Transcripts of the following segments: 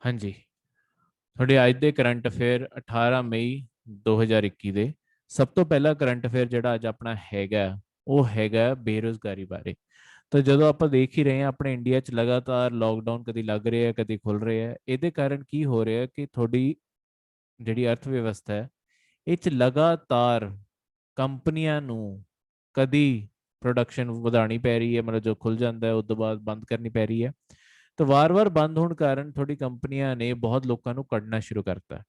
हाँ जी, ਤੁਹਾਡੇ ਅੱਜ ਦੇ ਕਰੰਟ ਅਫੇਅਰ 18 ਮਈ 2021 ਦੇ ਸਭ ਤੋਂ ਪਹਿਲਾ ਕਰੰਟ ਅਫੇਅਰ ਜਿਹੜਾ ਅੱਜ ਆਪਣਾ ਹੈਗਾ ਉਹ ਹੈਗਾ ਬੇਰੁਜ਼ਗਾਰੀ ਬਾਰੇ। ਤਾਂ ਜਦੋਂ ਆਪਾਂ ਦੇਖ ਹੀ ਰਹੇ ਹਾਂ ਆਪਣੇ ਇੰਡੀਆ 'ਚ ਲਗਾਤਾਰ ਲੋਕਡਾਊਨ ਕਦੀ ਲੱਗ ਰਿਹਾ ਕਦੀ ਖੁੱਲ ਰਿਹਾ ਹੈ, ਇਹਦੇ ਕਾਰਨ ਕੀ ਹੋ ਰਿਹਾ ਕਿ ਤੁਹਾਡੀ ਜਿਹੜੀ ਅਰਥ ਵਿਵਸਥਾ ਹੈ ਇਹ 'ਚ ਲਗਾਤਾਰ ਕੰਪਨੀਆਂ ਨੂੰ ਕਦੀ ਪ੍ਰੋਡਕਸ਼ਨ ਵਧਾਉਣੀ ਪੈ ਰਹੀ ਹੈ, ਮਤਲਬ ਜੋ ਖੁੱਲ ਜਾਂਦਾ ਹੈ ਉਸ ਤੋਂ ਬਾਅਦ ਬੰਦ ਕਰਨੀ ਪੈ ਰਹੀ ਹੈ। ਤਾਂ ਵਾਰ-ਵਾਰ ਬੰਦ ਹੋਣ ਕਾਰਨ ਤੁਹਾਡੀ ਕੰਪਨੀਆਂ ਨੇ ਬਹੁਤ ਲੋਕਾਂ ਨੂੰ ਕੱਢਣਾ ਸ਼ੁਰੂ ਕਰਤਾ।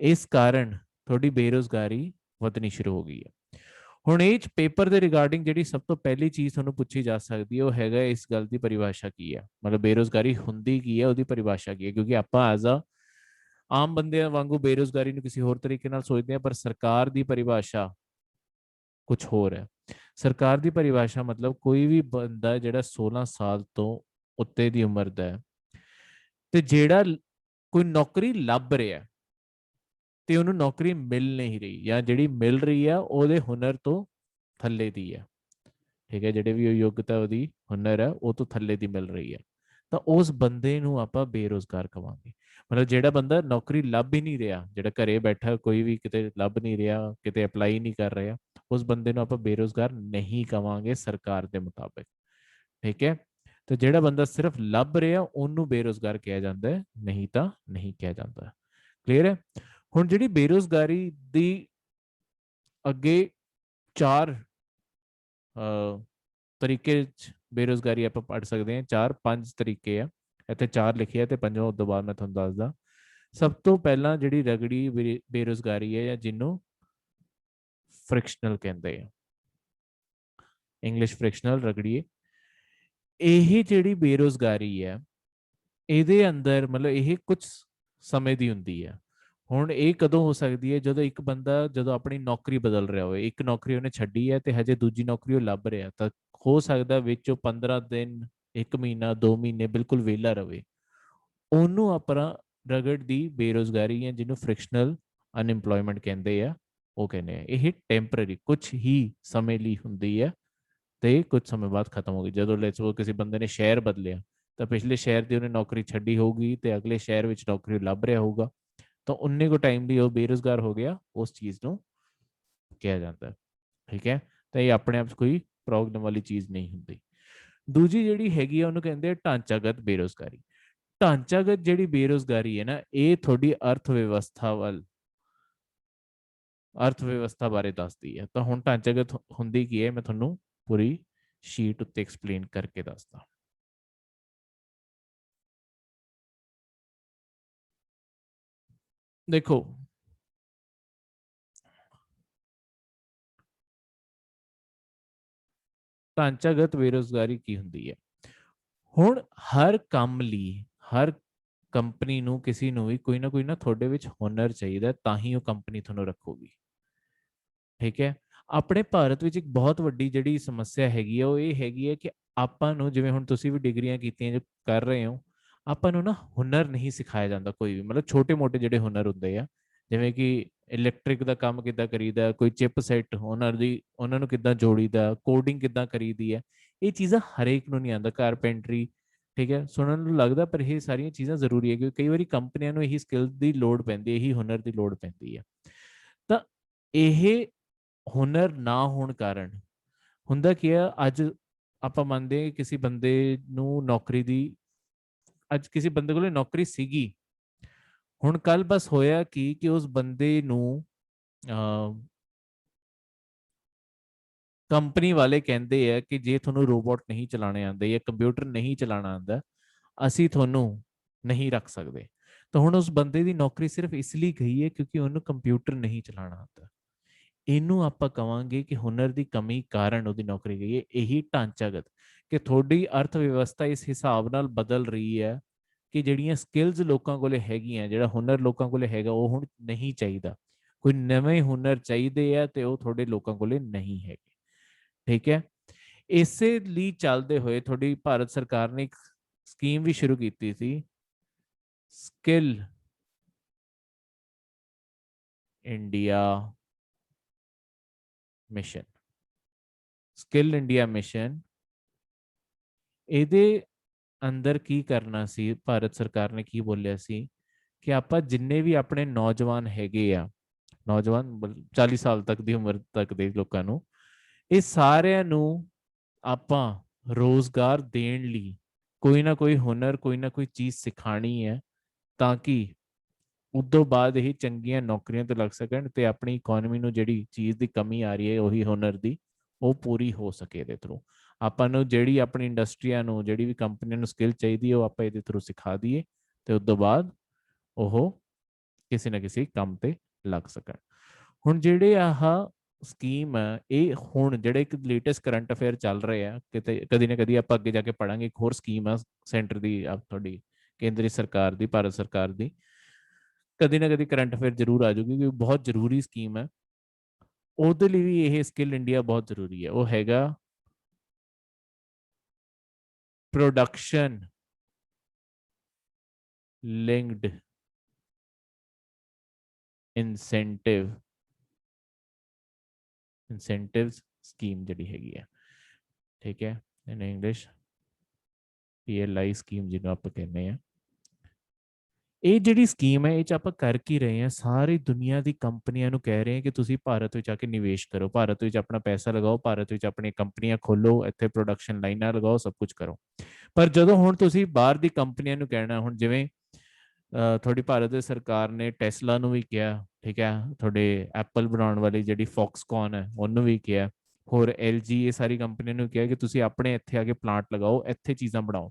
ਇਸ ਕਾਰਨ ਤੁਹਾਡੀ ਬੇਰੁਜ਼ਗਾਰੀ ਵਧਣੀ ਸ਼ੁਰੂ ਹੋ ਗਈ ਹੈ। ਹੁਣ ਇਹ ਚ ਪੇਪਰ ਦੇ ਰਿਗਾਰਡਿੰਗ ਜਿਹੜੀ ਸਭ ਤੋਂ ਪਹਿਲੀ ਚੀਜ਼ ਤੁਹਾਨੂੰ ਪੁੱਛੀ ਜਾ ਸਕਦੀ ਹੈ ਉਹ ਹੈਗਾ ਇਸ ਗੱਲ ਦੀ ਪਰਿਭਾਸ਼ਾ ਕੀ ਹੈ, ਮਤਲਬ ਬੇਰੁਜ਼ਗਾਰੀ ਹੁੰਦੀ ਕੀ ਹੈ, ਉਹਦੀ ਪਰਿਭਾਸ਼ਾ ਕੀ ਹੈ। ਕਿਉਂਕਿ ਆਪਾਂ ਐਜ਼ ਅ ਆਮ ਬੰਦਿਆਂ ਵਾਂਗੂ ਬੇਰੁਜ਼ਗਾਰੀ ਨੂੰ ਕਿਸੇ ਹੋਰ ਤਰੀਕੇ ਨਾਲ ਸੋਚਦੇ ਹਾਂ, ਪਰ ਸਰਕਾਰ ਦੀ ਪਰਿਭਾਸ਼ਾ ਕੁਝ ਹੋਰ ਹੈ। ਸਰਕਾਰ ਦੀ ਪਰਿਭਾਸ਼ਾ ਮਤਲਬ ਕੋਈ ਵੀ ਬੰਦਾ ਜਿਹੜਾ 16 ਸਾਲ ਤੋਂ ਉੱਤੇ ਦੀ ਉਮਰ ਦਾ ਹੈ ਤੇ ਜਿਹੜਾ ਕੋਈ ਨੌਕਰੀ ਲੱਭ ਰਿਹਾ ਤੇ ਉਹਨੂੰ ਨੌਕਰੀ ਮਿਲ ਨਹੀਂ ਰਹੀ, ਜਾਂ ਜਿਹੜੀ ਮਿਲ ਰਹੀ ਆ ਉਹਦੇ ਹੁਨਰ ਤੋਂ ਥੱਲੇ ਦੀ ਹੈ। ਠੀਕ ਹੈ, ਜਿਹੜੇ ਵੀ ਯੋਗਤਾ ਉਹਦੀ ਹੁਨਰ ਹੈ ਉਹ ਤੋਂ ਥੱਲੇ ਦੀ ਮਿਲ ਰਹੀ ਹੈ, ਤਾਂ ਉਸ ਬੰਦੇ ਨੂੰ ਆਪਾਂ ਬੇਰੁਜ਼ਗਾਰ ਕਵਾਂਗੇ। ਮਤਲਬ ਜਿਹੜਾ ਬੰਦਾ ਨੌਕਰੀ ਲੱਭ ਹੀ ਨਹੀਂ ਰਿਹਾ, ਜਿਹੜਾ ਘਰੇ ਬੈਠਾ ਕੋਈ ਵੀ ਕਿਤੇ ਲੱਭ ਨਹੀਂ ਰਿਹਾ, ਕਿਤੇ ਅਪਲਾਈ ਨਹੀਂ ਕਰ ਰਿਹਾ, ਉਸ ਬੰਦੇ ਨੂੰ ਆਪਾਂ ਬੇਰੁਜ਼ਗਾਰ ਨਹੀਂ ਕਵਾਂਗੇ ਸਰਕਾਰ ਦੇ ਮੁਤਾਬਿਕ। ਠੀਕ ਹੈ, ਤੇ ਜਿਹੜਾ ਬੰਦਾ ਸਿਰਫ ਲੱਭ ਰਿਹਾ ਉਹਨੂੰ ਬੇਰੁਜ਼ਗਾਰ ਕਿਹਾ ਜਾਂਦਾ ਹੈ, ਨਹੀਂ ਤਾਂ ਨਹੀਂ ਕਿਹਾ ਜਾਂਦਾ। ਕਲੀਅਰ ਹੈ। ਹੁਣ ਜਿਹੜੀ ਬੇਰੁਜ਼ਗਾਰੀ ਦੀ ਅੱਗੇ ਚਾਰ ਤਰੀਕੇ ਬੇਰੁਜ਼ਗਾਰੀ ਆਪਾਂ ਪੜ੍ਹ ਸਕਦੇ ਹਾਂ, ਚਾਰ ਪੰਜ ਤਰੀਕੇ ਆ ਇੱਥੇ, ਚਾਰ ਲਿਖੇ ਆ ਤੇ ਪੰਜਵਾਂ ਉਸ ਤੋਂ ਬਾਅਦ ਮੈਂ ਤੁਹਾਨੂੰ ਦੱਸਦਾ। ਸਭ ਤੋਂ ਪਹਿਲਾਂ ਜਿਹੜੀ ਰਗੜੀ ਬੇਰੁਜ਼ਗਾਰੀ ਹੈ, ਜਾਂ ਜਿਹਨੂੰ ਫ੍ਰਿਕਸ਼ਨਲ ਕਹਿੰਦੇ ਆ, ਇੰਗਲਿਸ਼ ਫ੍ਰਿਕਸ਼ਨਲ ਰਗੜੀਏ, ਇਹ ਜਿਹੜੀ ਬੇਰੁਜ਼ਗਾਰੀ ਹੈ ਇਹਦੇ ਅੰਦਰ ਮਤਲਬ ਇਹ ਕੁਝ ਸਮੇਂ ਦੀ ਹੁੰਦੀ ਹੈ। ਹੁਣ ਇਹ ਕਦੋਂ ਹੋ ਸਕਦੀ ਹੈ, ਜਦੋਂ ਇੱਕ ਬੰਦਾ ਜਦੋਂ ਆਪਣੀ ਨੌਕਰੀ ਬਦਲ ਰਿਹਾ ਹੋਵੇ, ਇੱਕ ਨੌਕਰੀ ਉਹਨੇ ਛੱਡੀ ਹੈ ਤੇ ਹਜੇ ਦੂਜੀ ਨੌਕਰੀ ਉਹ ਲੱਭ ਰਿਹਾ, ਤਾਂ ਹੋ ਸਕਦਾ ਵਿੱਚੋਂ 15 ਦਿਨ, 1 ਮਹੀਨਾ, 2 ਮਹੀਨੇ ਬਿਲਕੁਲ ਵਿਹਲਾ ਰਵੇ, ਉਹਨੂੰ ਆਪਣਾ ਰਗੜ ਦੀ ਬੇਰੁਜ਼ਗਾਰੀ ਹੈ ਜਿਹਨੂੰ ਫ੍ਰਿਕਸ਼ਨਲ ਅਨਇੰਪਲੋਇਮੈਂਟ ਕਹਿੰਦੇ ਆ, ਉਹ ਕਹਿੰਦੇ ਆ। ਇਹ ਟੈਂਪਰੇਰੀ ਕੁਝ ਹੀ ਸਮੇਂ ਲਈ ਹੁੰਦੀ ਹੈ ਤੇ ਕੁਝ ਸਮੇਂ ਬਾਅਦ ਖਤਮ ਹੋ ਗਈ। ਜਦੋਂ ਲੈਟਸ ਸਪੋਜ਼ ਕਿਸੇ ਬੰਦੇ ਨੇ ਸ਼ਹਿਰ ਬਦਲਿਆ ਤਾਂ ਪਿਛਲੇ ਸ਼ਹਿਰ ਦੀ ਉਹਨੇ ਨੌਕਰੀ ਛੱਡੀ ਹੋਊਗੀ ਤੇ ਅਗਲੇ ਸ਼ਹਿਰ ਵਿੱਚ ਨੌਕਰੀ ਲੱਭ ਰਿਹਾ ਹੋਊਗਾ, ਤਾਂ ਉਨੇ ਕੋ ਟਾਈਮ ਲਈ ਉਹ ਬੇਰੁਜ਼ਗਾਰ ਹੋ ਗਿਆ, ਉਸ ਚੀਜ਼ ਨੂੰ ਕਿਹਾ ਜਾਂਦਾ ਹੈ। ਠੀਕ ਹੈ, ਤਾਂ ਇਹ ਆਪਣੇ ਆਪ 'ਚ ਕੋਈ ਪ੍ਰੋਬਲਮ ਵਾਲੀ ਚੀਜ਼ ਨਹੀਂ ਹੁੰਦੀ। ਦੂਜੀ ਜਿਹੜੀ ਹੈਗੀ ਆ ਉਹਨੂੰ ਕਹਿੰਦੇ ਆ ਢਾਂਚਾਗਤ ਬੇਰੁਜ਼ਗਾਰੀ। ਢਾਂਚਾਗਤ ਜਿਹੜੀ ਬੇਰੁਜ਼ਗਾਰੀ ਹੈ ਨਾ, ਇਹ ਤੁਹਾਡੀ ਅਰਥ ਵਿਵਸਥਾ ਬਾਰੇ ਦੱਸਦੀ ਹੈ। ਤਾਂ ਹੁਣ ਢਾਂਚਾਗਤ ਹੁੰਦੀ ਕੀ ਹੈ, ਮੈਂ ਤੁਹਾਨੂੰ ਪੂਰੀ ਸ਼ੀਟ ਉੱਤੇ ਐਕਸਪਲੇਨ ਕਰਕੇ ਦੱਸਦਾ। ਦੇਖੋ, ਢਾਂਚਾਗਤ ਬੇਰੁਜ਼ਗਾਰੀ ਕੀ ਹੁੰਦੀ ਹੈ। ਹੁਣ ਹਰ ਕੰਮ ਲਈ, ਹਰ ਕੰਪਨੀ ਨੂੰ, ਕਿਸੇ ਨੂੰ ਵੀ ਕੋਈ ਨਾ ਤੁਹਾਡੇ ਵਿੱਚ ਹੁਨਰ ਚਾਹੀਦਾ, ਤਾਂ ਹੀ ਉਹ ਕੰਪਨੀ ਤੁਹਾਨੂੰ ਰੱਖੂਗੀ। ਠੀਕ ਹੈ, ਆਪਣੇ ਭਾਰਤ ਵਿੱਚ ਇੱਕ ਬਹੁਤ ਵੱਡੀ ਜਿਹੜੀ ਸਮੱਸਿਆ ਹੈਗੀ ਆ ਉਹ ਇਹ ਹੈਗੀ ਹੈ ਕਿ ਆਪਾਂ ਨੂੰ, ਜਿਵੇਂ ਹੁਣ ਤੁਸੀਂ ਵੀ ਡਿਗਰੀਆਂ ਕੀਤੀਆਂ ਜੋ ਕਰ ਰਹੇ ਹੋ, ਆਪਾਂ ਨੂੰ ਨਾ ਹੁਨਰ ਨਹੀਂ ਸਿਖਾਇਆ ਜਾਂਦਾ ਕੋਈ ਵੀ, ਮਤਲਬ ਛੋਟੇ ਮੋਟੇ ਜਿਹੜੇ ਹੁਨਰ ਹੁੰਦੇ ਆ, ਜਿਵੇਂ ਕਿ ਇਲੈਕਟ੍ਰਿਕ ਦਾ ਕੰਮ ਕਿੱਦਾਂ ਕਰੀਦਾ, ਕੋਈ ਚਿਪ ਸੈੱਟ ਉਹਨਾਂ ਨੂੰ ਕਿੱਦਾਂ ਜੋੜੀਦਾ, ਕੋਡਿੰਗ ਕਿੱਦਾਂ ਕਰੀਦੀ ਹੈ, ਇਹ ਚੀਜ਼ਾਂ ਹਰੇਕ ਨੂੰ ਨਹੀਂ ਆਉਂਦਾ, ਕਾਰਪੈਂਟਰੀ। ਠੀਕ ਹੈ, ਸੁਣਨ ਨੂੰ ਲੱਗਦਾ ਪਰ ਇਹ ਸਾਰੀਆਂ ਚੀਜ਼ਾਂ ਜ਼ਰੂਰੀ ਹੈ, ਕਿਉਂਕਿ ਕਈ ਵਾਰੀ ਕੰਪਨੀਆਂ ਨੂੰ ਇਹੀ ਸਕਿੱਲ ਦੀ ਲੋੜ ਪੈਂਦੀ ਹੈ, ਇਹੀ ਹੁਨਰ ਦੀ ਲੋੜ ਪੈਂਦੀ ਹੈ। ਤਾਂ ਇਹ ਹੁਨਰ ਨਾ ਹੋਣ ਕਾਰਨ ਹੁੰਦਾ ਕੀ ਆ, ਅੱਜ ਆਪਾਂ ਮੰਨਦੇ ਹਾਂ ਕਿ ਕਿਸੇ ਬੰਦੇ ਨੂੰ ਨੌਕਰੀ ਦੀ, ਅੱਜ ਕਿਸੇ ਬੰਦੇ ਕੋਲ ਨੌਕਰੀ ਸੀਗੀ, ਹੁਣ ਕੱਲ ਬਸ ਹੋਇਆ ਕਿ ਉਸ ਬੰਦੇ ਨੂੰ ਕੰਪਨੀ ਵਾਲੇ ਕਹਿੰਦੇ ਆ ਕਿ ਜੇ ਤੁਹਾਨੂੰ ਰੋਬੋਟ ਨਹੀਂ ਚਲਾਣੇ ਆਉਂਦੇ ਜਾਂ ਕੰਪਿਊਟਰ ਨਹੀਂ ਚਲਾਣਾ ਆਉਂਦਾ, ਅਸੀਂ ਤੁਹਾਨੂੰ ਨਹੀਂ ਰੱਖ ਸਕਦੇ। ਤਾਂ ਹੁਣ ਉਸ ਬੰਦੇ ਦੀ ਨੌਕਰੀ ਸਿਰਫ ਇਸ ਲਈ ਗਈ ਹੈ ਕਿਉਂਕਿ ਉਹਨੂੰ ਕੰਪਿਊਟਰ ਨਹੀਂ ਚਲਾਣਾ ਆਉਂਦਾ। ਇਹਨੂੰ ਆਪਾਂ ਕਵਾਂਗੇ ਕਿ ਹੁਨਰ ਦੀ ਕਮੀ ਕਾਰਨ ਉਹਦੀ ਨੌਕਰੀ ਗਈ ਹੈ। ਇਹੀ ਢਾਂਚਾਗਤ, ਕਿ ਤੁਹਾਡੀ ਅਰਥ ਵਿਵਸਥਾ ਇਸ ਹਿਸਾਬ ਨਾਲ ਬਦਲ ਰਹੀ ਹੈ ਕਿ ਜਿਹੜੀਆਂ ਸਕਿੱਲਸ ਲੋਕਾਂ ਕੋਲੇ ਹੈਗੀਆਂ, ਜਿਹੜਾ ਹੁਨਰ ਲੋਕਾਂ ਕੋਲੇ ਹੈਗਾ, ਉਹ ਹੁਣ ਨਹੀਂ ਚਾਹੀਦਾ। ਕੋਈ ਨਵੇਂ ਹੁਨਰ ਚਾਹੀਦੇ ਆ ਤੇ ਉਹ ਤੁਹਾਡੇ ਲੋਕਾਂ ਕੋਲੇ ਨਹੀਂ ਹੈਗੇ। ਠੀਕ ਹੈ, ਇਸੇ ਲਈ ਚੱਲਦੇ ਹੋਏ ਤੁਹਾਡੀ ਭਾਰਤ ਸਰਕਾਰ ਨੇ ਇੱਕ ਸਕੀਮ ਵੀ ਸ਼ੁਰੂ ਕੀਤੀ ਸੀ, skill India mission. Skill India mission, ਇਹਦੇ ਅੰਦਰ ਕੀ ਕਰਨਾ ਸੀ, ਭਾਰਤ ਸਰਕਾਰ ਨੇ ਕੀ ਬੋਲਿਆ ਸੀ ਕਿ ਆਪਾਂ ਜਿੰਨੇ ਵੀ ਆਪਣੇ ਨੌਜਵਾਨ ਹੈਗੇ ਆ, ਨੌਜਵਾਨ 40 ਸਾਲ ਤੱਕ ਦੀ ਉਮਰ ਤੱਕ ਦੇ ਲੋਕਾਂ ਨੂੰ, ਇਹ ਸਾਰਿਆਂ ਨੂੰ ਆਪਾਂ ਰੋਜ਼ਗਾਰ ਦੇਣ ਲਈ ਕੋਈ ਨਾ ਕੋਈ ਹੁਨਰ, ਕੋਈ ਨਾ ਕੋਈ ਚੀਜ਼ ਸਿਖਾਣੀ ਹੈ, ਤਾਂ ਕਿ ਉਦੋਂ ਬਾਅਦ ਇਹ ਚੰਗੀਆਂ ਨੌਕਰੀਆਂ ਤੇ ਲੱਗ ਸਕਣ ਤੇ ਆਪਣੀ ਇਕਨੋਮੀ ਨੂੰ ਜਿਹੜੀ ਚੀਜ਼ ਦੀ ਕਮੀ ਆ ਰਹੀ ਹੈ ਉਹੀ ਹੁਨਰ ਦੀ, ਉਹ ਪੂਰੀ ਹੋ ਸਕੇ ਇਹਦੇ ਥਰੂ। ਆਪਾਂ ਨੂੰ ਜਿਹੜੀ ਆਪਣੀ ਇੰਡਸਟਰੀਆਂ ਨੂੰ, ਜਿਹੜੀ ਵੀ ਕੰਪਨੀਆਂ ਨੂੰ ਸਕਿੱਲ ਚਾਹੀਦੀ ਹੈ ਉਹ ਆਪਾਂ ਇਹਦੇ ਥਰੂ ਸਿਖਾ ਦਈਏ ਤੇ ਉਸ ਤੋਂ ਬਾਅਦ ਉਹ ਕਿਸੇ ਨਾ ਕਿਸੇ ਕੰਮ ਤੇ ਲੱਗ ਸਕਣ। ਹੁਣ ਜਿਹੜੇ ਆਹ ਸਕੀਮ ਹੈ, ਇਹ ਹੁਣ ਜਿਹੜੇ ਇੱਕ ਲੇਟੈਸਟ ਕਰੰਟ ਅਫੇਅਰ ਚੱਲ ਰਹੇ ਆ, ਕਿਤੇ ਕਦੀ ਨਾ ਕਦੀ ਆਪਾਂ ਅੱਗੇ ਜਾ ਕੇ ਪੜਾਂਗੇ, ਇੱਕ ਹੋਰ ਸਕੀਮ ਆ ਸੈਂਟਰ ਦੀ, ਤੁਹਾਡੀ ਕੇਂਦਰੀ ਸਰਕਾਰ ਦੀ, ਭਾਰਤ ਸਰਕਾਰ ਦੀ, ਕਦੀ ਨਾ ਕਦੀ ਕਰੰਟ ਅਫੇਅਰ ਜ਼ਰੂਰ ਆ ਜਾਊਗੀ ਕਿ ਬਹੁਤ ਜ਼ਰੂਰੀ ਸਕੀਮ ਹੈ। ਉਹਦੇ ਲਈ ਵੀ ਇਹ ਸਕਿੱਲ ਇੰਡੀਆ ਬਹੁਤ ਜ਼ਰੂਰੀ ਹੈ। ਉਹ ਹੈਗਾ ਪ੍ਰੋਡਕਸ਼ਨ ਲਿੰਕਡ ਇਨਸੈਂਟਿਵਸ ਸਕੀਮ ਜਿਹੜੀ ਹੈਗੀ ਹੈ, ਠੀਕ ਹੈ, ਇਨ ਇੰਗਲਿਸ਼ PLI ਸਕੀਮ ਜਿਹਨੂੰ ਆਪਾਂ ਕਹਿੰਦੇ ਆ। ਇਹ ਜਿਹੜੀ ਸਕੀਮ ਹੈ, ਇਹ ਚ ਆਪਾਂ ਕਰ ਕੀ ਰਹੇ ਹਾਂ, ਸਾਰੀ ਦੁਨੀਆ ਦੀ ਕੰਪਨੀਆਂ ਨੂੰ ਕਹਿ ਰਹੇ ਹਾਂ ਕਿ ਤੁਸੀਂ ਭਾਰਤ ਵਿੱਚ ਆ ਕੇ ਨਿਵੇਸ਼ ਕਰੋ, ਭਾਰਤ ਵਿੱਚ ਆਪਣਾ ਪੈਸਾ ਲਗਾਓ, ਭਾਰਤ ਵਿੱਚ ਆਪਣੀਆਂ ਕੰਪਨੀਆਂ ਖੋਲੋ, ਇੱਥੇ ਪ੍ਰੋਡਕਸ਼ਨ ਲਾਈਨਾਂ ਲਗਾਓ, ਸਭ ਕੁਝ ਕਰੋ। ਪਰ ਜਦੋਂ ਹੁਣ ਤੁਸੀਂ ਬਾਹਰ ਦੀ ਕੰਪਨੀਆਂ ਨੂੰ ਕਹਿਣਾ, ਹੁਣ ਜਿਵੇਂ ਤੁਹਾਡੀ ਭਾਰਤ ਦੀ ਸਰਕਾਰ ਨੇ ਟੈਸਲਾ ਨੂੰ ਵੀ ਕਿਹਾ, ਠੀਕ ਹੈ, ਤੁਹਾਡੇ ਐਪਲ ਬਣਾਉਣ ਵਾਲੀ ਜਿਹੜੀ ਫੌਕਸਕੌਨ ਹੈ ਉਹਨੂੰ ਵੀ ਕਿਹਾ, ਹੋਰ LG, ਇਹ ਸਾਰੀ ਕੰਪਨੀਆਂ ਨੂੰ ਕਿਹਾ ਕਿ ਤੁਸੀਂ ਆਪਣੇ ਇੱਥੇ ਆ ਕੇ ਪਲਾਂਟ ਲਗਾਓ, ਇੱਥੇ ਚੀਜ਼ਾਂ ਬਣਾਓ।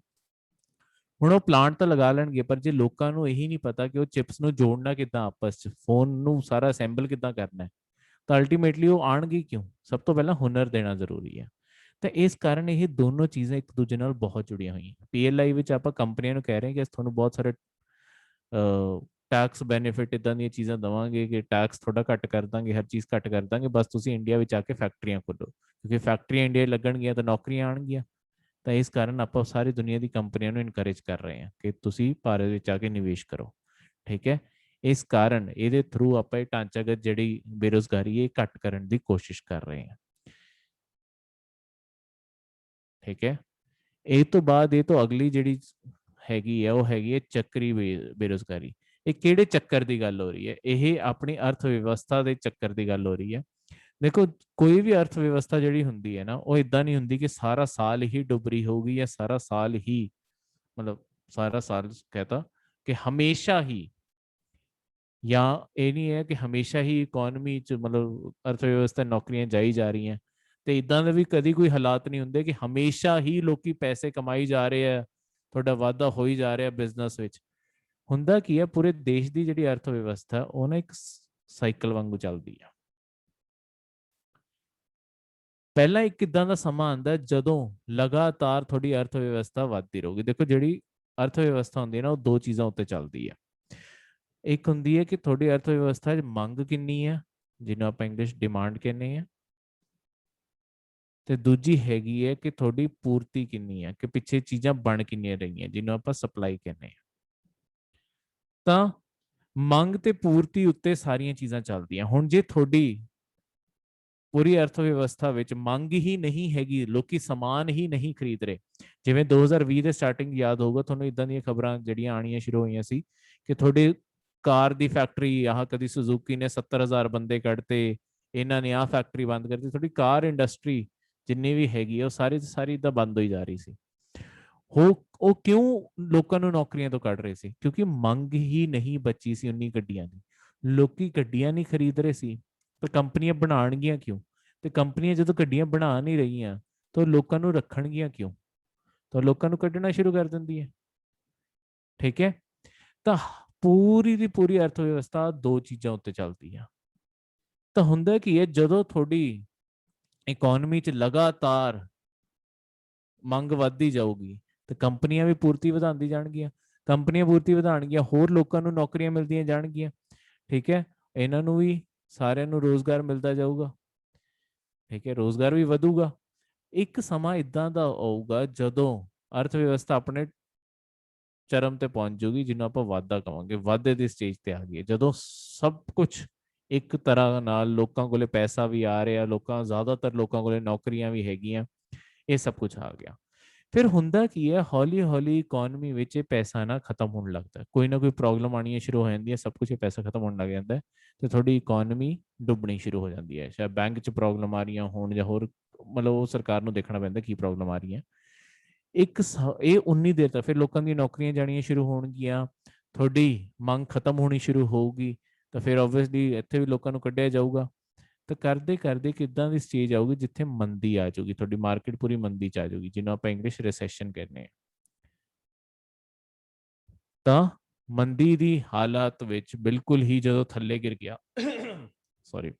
ਹੁਣ ਉਹ ਪਲਾਂਟ ਤਾਂ ਲਗਾ ਲੈਣਗੇ, ਪਰ ਜੇ ਲੋਕਾਂ ਨੂੰ ਇਹੀ ਨਹੀਂ ਪਤਾ ਕਿ ਉਹ ਚਿਪਸ ਨੂੰ ਜੋੜਨਾ ਕਿੱਦਾਂ, ਆਪਸ ਚ ਫੋਨ ਨੂੰ ਸਾਰਾ ਅਸੈਂਬਲ ਕਿੱਦਾਂ ਕਰਨਾ ਹੈ, ਤਾਂ ਅਲਟੀਮੇਟਲੀ ਉਹ ਆਣਗੇ ਕਿਉਂ? ਸਭ ਤੋਂ ਪਹਿਲਾਂ ਹੁਨਰ ਦੇਣਾ ਜ਼ਰੂਰੀ ਹੈ। ਤਾਂ ਇਸ ਕਾਰਨ ਇਹ ਦੋਨੋਂ ਚੀਜ਼ਾਂ ਇੱਕ ਦੂਜੇ ਨਾਲ ਬਹੁਤ ਜੁੜੀਆਂ ਹੋਈਆਂ। PLI ਵਿੱਚ ਆਪਾਂ ਕੰਪਨੀਆਂ ਨੂੰ ਕਹਿ ਰਹੇ ਹਾਂ ਕਿ ਤੁਹਾਨੂੰ ਬਹੁਤ ਸਾਰੇ ਟੈਕਸ ਬੈਨੀਫਿਟ, ਇਦਾਂ ਦੀਆਂ ਚੀਜ਼ਾਂ ਦੇਵਾਂਗੇ ਕਿ ਟੈਕਸ ਥੋੜਾ ਘੱਟ ਕਰ ਦਾਂਗੇ, ਹਰ ਚੀਜ਼ ਘੱਟ ਕਰ ਦਾਂਗੇ, ਬਸ ਤੁਸੀਂ ਇੰਡੀਆ ਵਿੱਚ ਆ ਕੇ ਫੈਕਟਰੀਆਂ ਖੋਲੋ, ਕਿਉਂਕਿ ਫੈਕਟਰੀਆਂ ਇੰਡੀਆ ਲੱਗਣਗੀਆਂ ਤਾਂ ਨੌਕਰੀਆਂ ਆਣਗੀਆਂ। ਤਾਂ ਇਸ ਕਾਰਨ ਆਪਾਂ ਸਾਰੀ ਦੁਨੀਆ ਦੀ ਕੰਪਨੀਆਂ ਨੂੰ ਇਨਕਰੇਜ ਕਰ ਰਹੇ ਹਾਂ ਕਿ ਤੁਸੀਂ ਭਾਰਤ ਵਿੱਚ ਆ ਕੇ ਨਿਵੇਸ਼ ਕਰੋ, ਠੀਕ ਹੈ। ਇਸ ਕਾਰਨ ਇਹਦੇ ਥਰੂ ਆਪਾਂ ਇਹ ਢਾਂਚਾਗਤ ਜਿਹੜੀ ਬੇਰੁਜ਼ਗਾਰੀ ਹੈ ਘੱਟ ਕਰਨ ਦੀ ਕੋਸ਼ਿਸ਼ ਕਰ ਰਹੇ ਹਾਂ, ਠੀਕ ਹੈ। ਇਹ ਤੋਂ ਬਾਅਦ ਇਹ ਤੋਂ ਅਗਲੀ ਜਿਹੜੀ ਹੈਗੀ ਹੈ ਉਹ ਹੈਗੀ ਹੈ ਚੱਕਰੀ ਬੇਰੁਜ਼ਗਾਰੀ। ਇਹ ਕਿਹੜੇ ਚੱਕਰ ਦੀ ਗੱਲ ਹੋ ਰਹੀ ਹੈ? ਇਹ ਆਪਣੀ ਅਰਥ ਵਿਵਸਥਾ ਦੇ ਚੱਕਰ ਦੀ ਗੱਲ ਹੋ ਰਹੀ ਹੈ। ਦੇਖੋ, ਕੋਈ ਵੀ ਅਰਥ ਵਿਵਸਥਾ ਜਿਹੜੀ ਹੁੰਦੀ ਹੈ ਨਾ, ਉਹ ਇਦਾਂ ਨਹੀਂ ਹੁੰਦੀ ਕਿ ਸਾਰਾ ਸਾਲ ਹੀ ਡੁੱਬ ਰਹੀ ਹੋਊਗੀ ਜਾਂ ਸਾਰਾ ਸਾਲ ਹੀ, ਮਤਲਬ ਸਾਰਾ ਸਾਲ ਕਹਤਾ ਕਿ ਹਮੇਸ਼ਾ ਹੀ, ਜਾਂ ਇਹ ਨਹੀਂ ਹੈ ਕਿ ਹਮੇਸ਼ਾ ਹੀ ਇਕਨੋਮੀ ਚ, ਮਤਲਬ ਅਰਥ ਵਿਵਸਥਾ ਨੌਕਰੀਆਂ ਜਾਈ ਜਾ ਰਹੀਆਂ, ਤੇ ਇਦਾਂ ਦੇ ਵੀ ਕਦੀ ਕੋਈ ਹਾਲਾਤ ਨਹੀਂ ਹੁੰਦੇ ਕਿ ਹਮੇਸ਼ਾ ਹੀ ਲੋਕੀ ਪੈਸੇ ਕਮਾਈ ਜਾ ਰਹੇ ਆ, ਤੁਹਾਡਾ ਵਾਧਾ ਹੋ ਹੀ ਜਾ ਰਿਹਾ ਬਿਜ਼ਨਸ ਵਿੱਚ। ਹੁੰਦਾ ਕੀ ਹੈ, ਪੂਰੇ ਦੇਸ਼ ਦੀ ਜਿਹੜੀ ਅਰਥ ਵਿਵਸਥਾ ਉਹ ਨਾ ਇੱਕ ਸਾਈਕਲ ਵਾਂਗੂ ਚੱਲਦੀ ਆ। ਪਹਿਲਾਂ ਇੱਕ ਇਦਾਂ ਦਾ ਸਮਾਂ ਆਉਂਦਾ ਜਦੋਂ ਲਗਾਤਾਰ ਤੁਹਾਡੀ ਅਰਥ ਵਿਵਸਥਾ ਵੱਧਦੀ ਰਹੂਗੀ। ਦੇਖੋ, ਜਿਹੜੀ ਅਰਥ ਵਿਵਸਥਾ ਹੁੰਦੀ ਹੈ ਨਾ, ਉਹ ਦੋ ਚੀਜ਼ਾਂ ਉੱਤੇ ਚੱਲਦੀ ਹੈ। ਇੱਕ ਹੁੰਦੀ ਹੈ ਕਿ ਤੁਹਾਡੀ ਅਰਥ ਵਿਵਸਥਾ 'ਚ ਮੰਗ ਕਿੰਨੀ ਹੈ, ਜਿਹਨੂੰ ਆਪਾਂ ਇੰਗਲਿਸ਼ ਡਿਮਾਂਡ ਕਹਿੰਦੇ ਆ, ਤੇ ਦੂਜੀ ਹੈਗੀ ਹੈ ਕਿ ਤੁਹਾਡੀ ਪੂਰਤੀ ਕਿੰਨੀ ਹੈ, ਕਿ ਪਿੱਛੇ ਚੀਜ਼ਾਂ ਬਣ ਕਿੰਨੀਆਂ ਰਹੀਆਂ, ਜਿਹਨੂੰ ਆਪਾਂ ਸਪਲਾਈ ਕਹਿੰਦੇ ਆ। ਤਾਂ ਮੰਗ ਤੇ ਪੂਰਤੀ ਉੱਤੇ ਸਾਰੀਆਂ ਚੀਜ਼ਾਂ ਚੱਲਦੀਆਂ। ਹੁਣ ਜੇ ਤੁਹਾਡੀ ਪੂਰੀ ਅਰਥ ਵਿਵਸਥਾ ਵਿੱਚ ਮੰਗ ਹੀ ਨਹੀਂ ਹੈਗੀ, ਲੋਕੀ ਸਮਾਨ ਹੀ ਨਹੀਂ ਖਰੀਦ ਰਹੇ, ਜਿਵੇਂ 2020 ਦੇ ਸਟਾਰਟਿੰਗ ਯਾਦ ਹੋਊਗਾ ਤੁਹਾਨੂੰ, ਇਦਾਂ ਦੀਆਂ ਖਬਰਾਂ ਜਿਹੜੀਆਂ ਆਣੀਆਂ ਸ਼ੁਰੂ ਹੋਈਆਂ ਸੀ ਕਿ ਤੁਹਾਡੇ ਕਾਰ ਦੀ ਫੈਕਟਰੀ, ਆਹ ਕਦੀ ਸੁਜ਼ੂਕੀ ਨੇ 70,000 ਬੰਦੇ ਕੱਢਤੇ, ਇਹਨਾਂ ਨੇ ਆਹ ਫੈਕਟਰੀ ਬੰਦ ਕਰਤੀ, ਤੁਹਾਡੀ ਕਾਰ ਇੰਡਸਟਰੀ ਜਿੰਨੀ ਵੀ ਹੈਗੀ ਉਹ ਸਾਰੀ ਸਾਰੀ ਤਾਂ ਬੰਦ ਹੋਈ ਜਾ ਰਹੀ ਸੀ। ਉਹ ਕਿਉਂ ਲੋਕਾਂ ਨੂੰ ਨੌਕਰੀਆਂ ਤੋਂ ਕੱਢ ਰਹੇ ਸੀ? ਕਿਉਂਕਿ ਮੰਗ ਹੀ ਨਹੀਂ ਬਚੀ ਸੀ ਉਨੀ ਗੱਡੀਆਂ ਦੀ, ਲੋਕੀ ਗੱਡੀਆਂ ਨਹੀਂ ਖਰੀਦ ਰਹੇ ਸੀ, ਤਾਂ ਕੰਪਨੀਆਂ ਬਣਾਉਣਗੀਆਂ ਕਿਉਂ? ਤੇ ਕੰਪਨੀਆਂ ਜਦੋਂ ਗੱਡੀਆਂ ਬਣਾ ਨਹੀਂ ਰਹੀਆਂ ਤਾਂ ਲੋਕਾਂ ਨੂੰ ਰੱਖਣਗੀਆਂ ਕਿਉਂ? ਤਾਂ ਲੋਕਾਂ ਨੂੰ ਕੱਢਣਾ ਸ਼ੁਰੂ ਕਰ ਦਿੰਦੀ ਹੈ, ਠੀਕ ਹੈ। ਤਾਂ ਪੂਰੀ ਦੀ ਪੂਰੀ ਅਰਥ ਵਿਵਸਥਾ ਦੋ ਚੀਜ਼ਾਂ ਉੱਤੇ ਚੱਲਦੀ ਆ। ਤਾਂ ਹੁੰਦਾ ਕੀ ਹੈ, ਜਦੋਂ ਤੁਹਾਡੀ ਇਕਨੋਮੀ 'ਚ ਲਗਾਤਾਰ ਮੰਗ ਵੱਧਦੀ ਜਾਊਗੀ ਤੇ ਕੰਪਨੀਆਂ ਵੀ ਪੂਰਤੀ ਵਧਾਉਂਦੀ ਜਾਣਗੀਆਂ, ਕੰਪਨੀਆਂ ਪੂਰਤੀ ਵਧਾਉਣਗੀਆਂ, ਹੋਰ ਲੋਕਾਂ ਨੂੰ ਨੌਕਰੀਆਂ ਮਿਲਦੀਆਂ ਜਾਣਗੀਆਂ, ਠੀਕ ਹੈ, ਇਹਨਾਂ ਨੂੰ ਵੀ ਸਾਰਿਆਂ ਨੂੰ ਰੋਜ਼ਗਾਰ ਮਿਲਦਾ ਜਾਊਗਾ, ਠੀਕ ਹੈ, ਰੋਜ਼ਗਾਰ ਵੀ ਵਧੂਗਾ। ਇੱਕ ਸਮਾਂ ਇਦਾਂ ਦਾ ਆਊਗਾ ਜਦੋਂ ਅਰਥ ਵਿਵਸਥਾ ਆਪਣੇ ਚਰਮ ਤੇ ਪਹੁੰਚ ਜਾਊਗੀ, ਜਿਹਨੂੰ ਆਪਾਂ ਵਾਧਾ ਕਵਾਂਗੇ, ਵਾਧੇ ਦੀ ਸਟੇਜ ਤੇ ਆ ਗਈ, ਜਦੋਂ ਸਭ ਕੁਝ ਇੱਕ ਤਰ੍ਹਾਂ ਨਾਲ, ਲੋਕਾਂ ਕੋਲੇ ਪੈਸਾ ਵੀ ਆ ਰਿਹਾ, ਜ਼ਿਆਦਾਤਰ ਲੋਕਾਂ ਕੋਲੇ ਨੌਕਰੀਆਂ ਵੀ ਹੈਗੀਆਂ, ਇਹ ਸਭ ਕੁਝ ਆ ਗਿਆ। ਫਿਰ ਹੁੰਦਾ ਕੀ ਹੈ, ਹੌਲੀ ਹੌਲੀ ਇਕੋਨਮੀ ਵਿੱਚ ਇਹ ਪੈਸਾ ਨਾ ਖਤਮ ਹੋਣ ਲੱਗਦਾ, ਕੋਈ ਨਾ ਕੋਈ ਪ੍ਰੋਬਲਮ ਆਉਣੀਆਂ ਸ਼ੁਰੂ ਹੋ ਜਾਂਦੀਆਂ, ਸਭ ਕੁਝ ਇਹ ਪੈਸਾ ਖਤਮ ਹੋਣ ਲੱਗ ਜਾਂਦਾ ਤੇ ਤੁਹਾਡੀ ਇਕੋਨਮੀ ਡੁੱਬਣੀ ਸ਼ੁਰੂ ਹੋ ਜਾਂਦੀ ਹੈ। ਸ਼ਾਇਦ ਬੈਂਕ 'ਚ ਪ੍ਰੋਬਲਮ ਆ ਰਹੀਆਂ ਹੋਣ ਜਾਂ ਹੋਰ, ਮਤਲਬ ਉਹ ਸਰਕਾਰ ਨੂੰ ਦੇਖਣਾ ਪੈਂਦਾ ਕੀ ਪ੍ਰੋਬਲਮ ਆ ਰਹੀ ਹੈ। ਇਹ ਉਨੀ ਦੇਰ ਤੱਕ ਫਿਰ ਲੋਕਾਂ ਦੀਆਂ ਨੌਕਰੀਆਂ ਜਾਣੀਆਂ ਸ਼ੁਰੂ ਹੋਣਗੀਆਂ, ਤੁਹਾਡੀ ਮੰਗ ਖਤਮ ਹੋਣੀ ਸ਼ੁਰੂ ਹੋਊਗੀ, ਤਾਂ ਫਿਰ ਆਬਵੀਅਸਲੀ ਇੱਥੇ ਵੀ ਲੋਕਾਂ ਨੂੰ ਕੱਢਿਆ ਜਾਊਗਾ। ਤਾਂ ਕਰਦੇ ਕਰਦੇ ਕਿੱਦਾਂ ਦੀ ਸਟੇਜ ਆਊਗੀ ਜਿੱਥੇ ਮੰਦੀ ਆ ਜਾਊਗੀ, ਤੁਹਾਡੀ ਮਾਰਕੀਟ ਪੂਰੀ ਮੰਦੀ ਚ ਆ ਜਾਊਗੀ, ਜਿਹਨੂੰ ਆਪਾਂ ਇੰਗਲਿਸ਼ ਰਿਸੈਸ਼ਨ ਕਹਿੰਦੇ ਆ। ਤਾਂ ਮੰਦੀ ਦੀ ਹਾਲਾਤ ਵਿੱਚ ਬਿਲਕੁਲ ਹੀ ਜਦੋਂ ਥੱਲੇ ਗਿਰ ਗਿਆ ਸੌਰੀ,